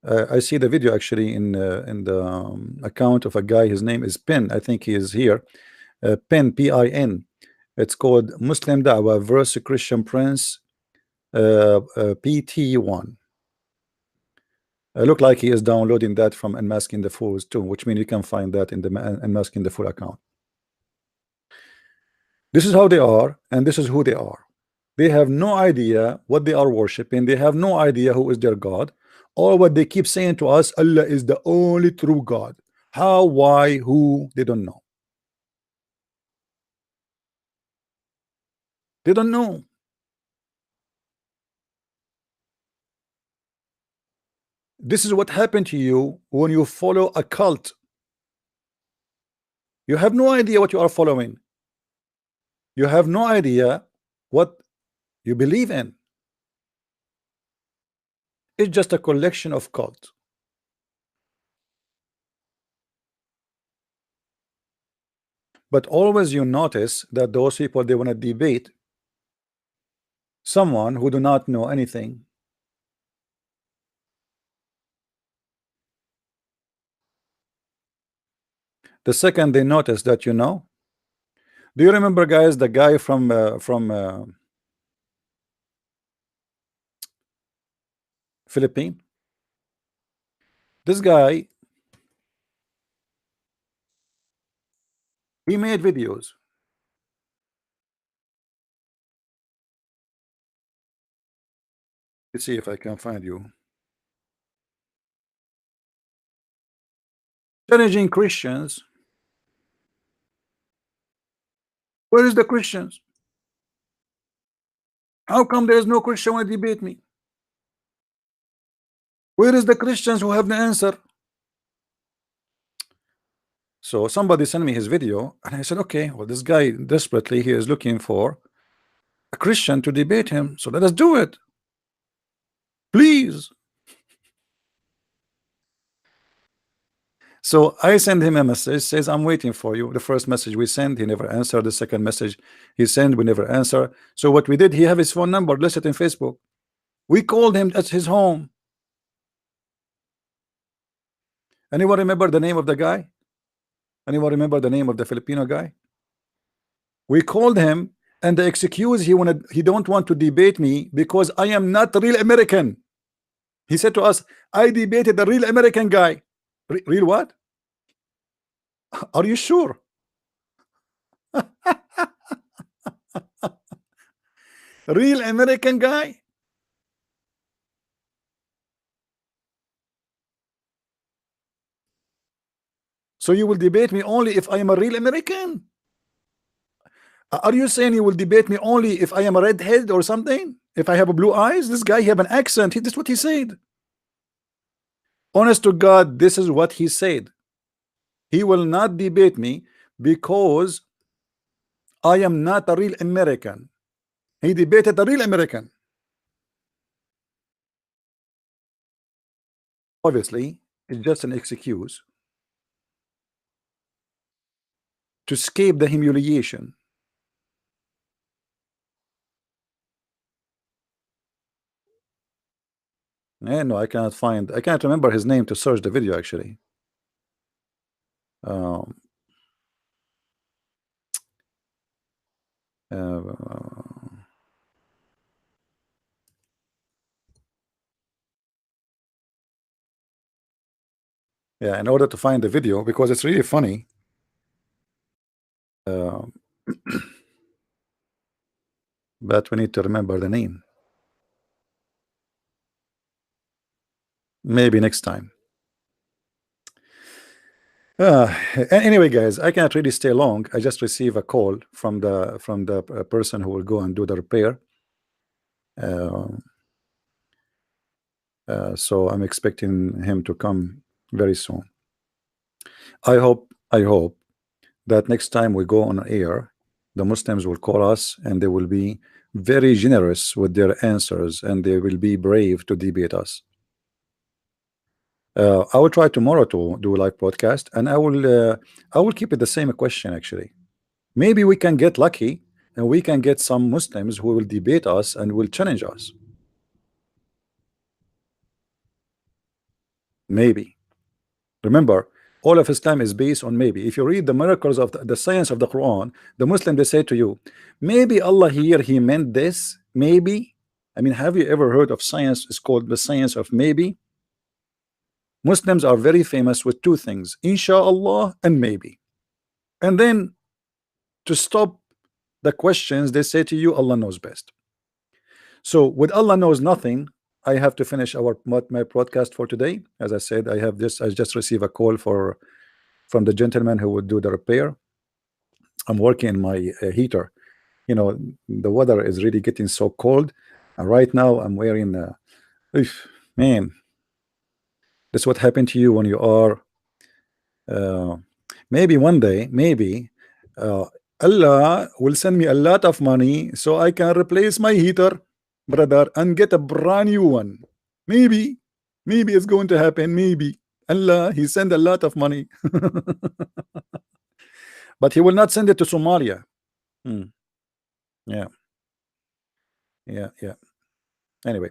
S1: I see the video actually in the account of a guy, his name is Pin, I think he is here, Pin, P-I-N. It's called Muslim Da'wah versus Christian Prince, PT1. Look like he is downloading that from Unmasking the Fools too, which means you can find that in the Unmasking the Fool account. This is how they are, and this is who they are. They have no idea what they are worshiping. They have no idea who is their God. All what they keep saying to us, Allah is the only true God. How, why, who, they don't know. They don't know. This is what happened to you when you follow a cult. You have no idea what you are following. You have no idea what you believe in. It's just a collection of cults. But always you notice that those people, they want to debate someone who do not know anything. The second they notice that, you know, do you remember, guys, the guy from Philippines? This guy, he made videos. Let's see if I can find you. Challenging Christians. Where is the Christians? How come there is no Christian want to debate me? Where is the Christians who have the answer? So somebody sent me his video, and I said, okay, well, this guy desperately, he is looking for a Christian to debate him, so let us do it, please. So I send him a message, says, I'm waiting for you. The first message we sent, he never answered. The second message he sent, we never answer. So what we did, he have his phone number listed in Facebook. We called him at his home. Anyone remember the name of the guy? Anyone remember the name of the Filipino guy? We called him, and the excuse he don't want to debate me because I am not a real American. He said to us, I debated the real American guy. Real what? Are you sure? Real American guy? So you will debate me only if I am a real American? Are you saying you will debate me only if I am a redhead or something? If I have a blue eyes? This guy, he have an accent. This is what he said. Honest to God, this is what he said. He will not debate me because I am not a real American. He debated a real American. Obviously, it's just an excuse to escape the humiliation. No, I cannot find. I can't remember his name to search the video actually. Yeah, in order to find the video, because it's really funny. But we need to remember the name. Maybe next time. Anyway, guys, I cannot really stay long. I just received a call from the person who will go and do the repair. So I'm expecting him to come very soon. I hope that next time we go on air, the Muslims will call us and they will be very generous with their answers, and they will be brave to debate us. I will try tomorrow to do a live broadcast, and I will keep it the same question. Actually, maybe we can get lucky and we can get some Muslims who will debate us and will challenge us. Maybe. Remember, all of Islam is based on maybe. If you read the miracles of the science of the Quran, the Muslim, they say to you, maybe Allah here, he meant this, maybe. I mean, have you ever heard of science? It's called the science of maybe. Muslims are very famous with two things, inshallah and maybe. And then to stop the questions, they say to you, Allah knows best. So with Allah knows nothing, I have to finish my broadcast for today. As I said, I just received a call from the gentleman who would do the repair. I'm working in my heater. You know, the weather is really getting so cold, and right now I'm wearing man, that's what happened to you when you are maybe one day, maybe Allah will send me a lot of money so I can replace my heater, brother, and get a brand new one. Maybe it's going to happen. Maybe Allah, he sent a lot of money. But he will not send it to Somalia. Yeah. Anyway,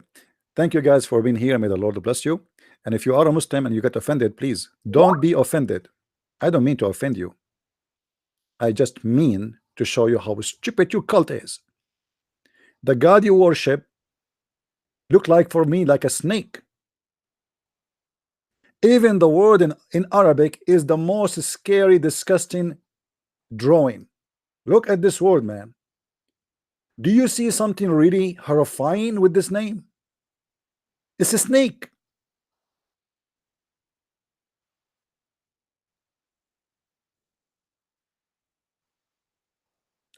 S1: thank you guys for being here. May the Lord bless you. And if you are a Muslim and you get offended, please don't be offended. I don't mean to offend you. I just mean to show you how stupid your cult is. The God you worship look like for me like a snake. Even the word in Arabic is the most scary, disgusting drawing. Look at this word, man. Do you see something really horrifying with this name? It's a snake.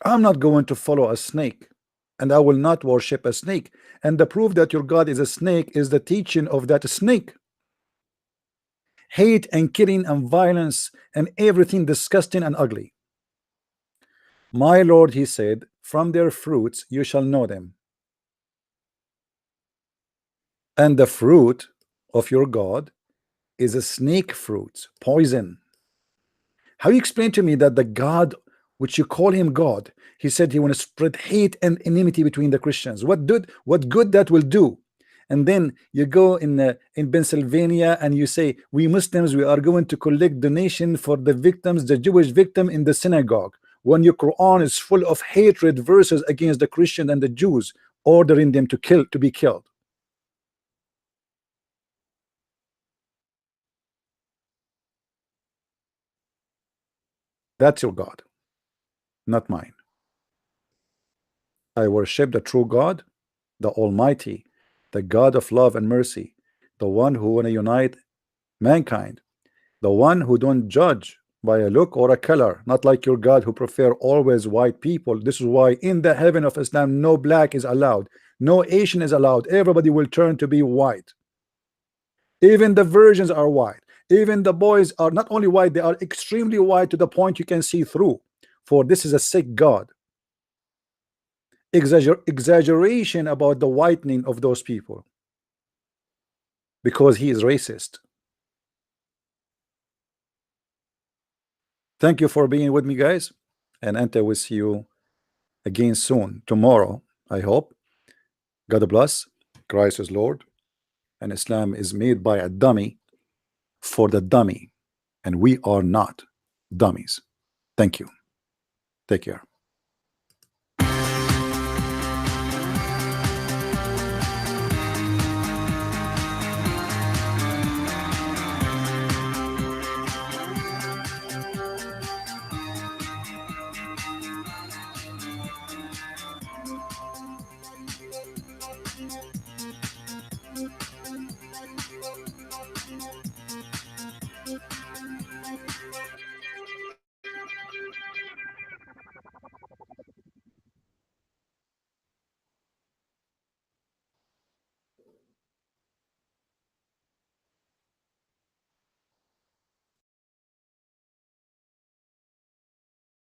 S1: I'm not going to follow a snake, and I will not worship a snake. And the proof that your God is a snake is the teaching of that snake. Hate and killing and violence and everything disgusting and ugly. My Lord, he said, from their fruits you shall know them. And the fruit of your God is a snake fruit, poison. How you explain to me that the God which you call him God, he said he want to spread hate and enmity between the Christians? What good that will do? And then you go in Pennsylvania and you say, we Muslims, we are going to collect donation for the victims, the Jewish victim in the synagogue, when your Quran is full of hatred verses against the Christian and the Jews, ordering them to be killed. That's your God, not mine. I worship the true God, the Almighty, the God of love and mercy, the one who want to unite mankind, the one who don't judge by a look or a color, not like your God who prefer always white people. This is why in the heaven of Islam no black is allowed, no Asian is allowed. Everybody will turn to be white. Even the virgins are white. Even the boys are not only white, they are extremely white to the point you can see through. For this is a sick God. Exaggeration about the whitening of those people, because he is racist. Thank you for being with me, guys, and I will see you again soon, tomorrow, I hope. God bless. Christ is Lord, and Islam is made by a dummy for the dummy, and we are not dummies. Thank you. Take care.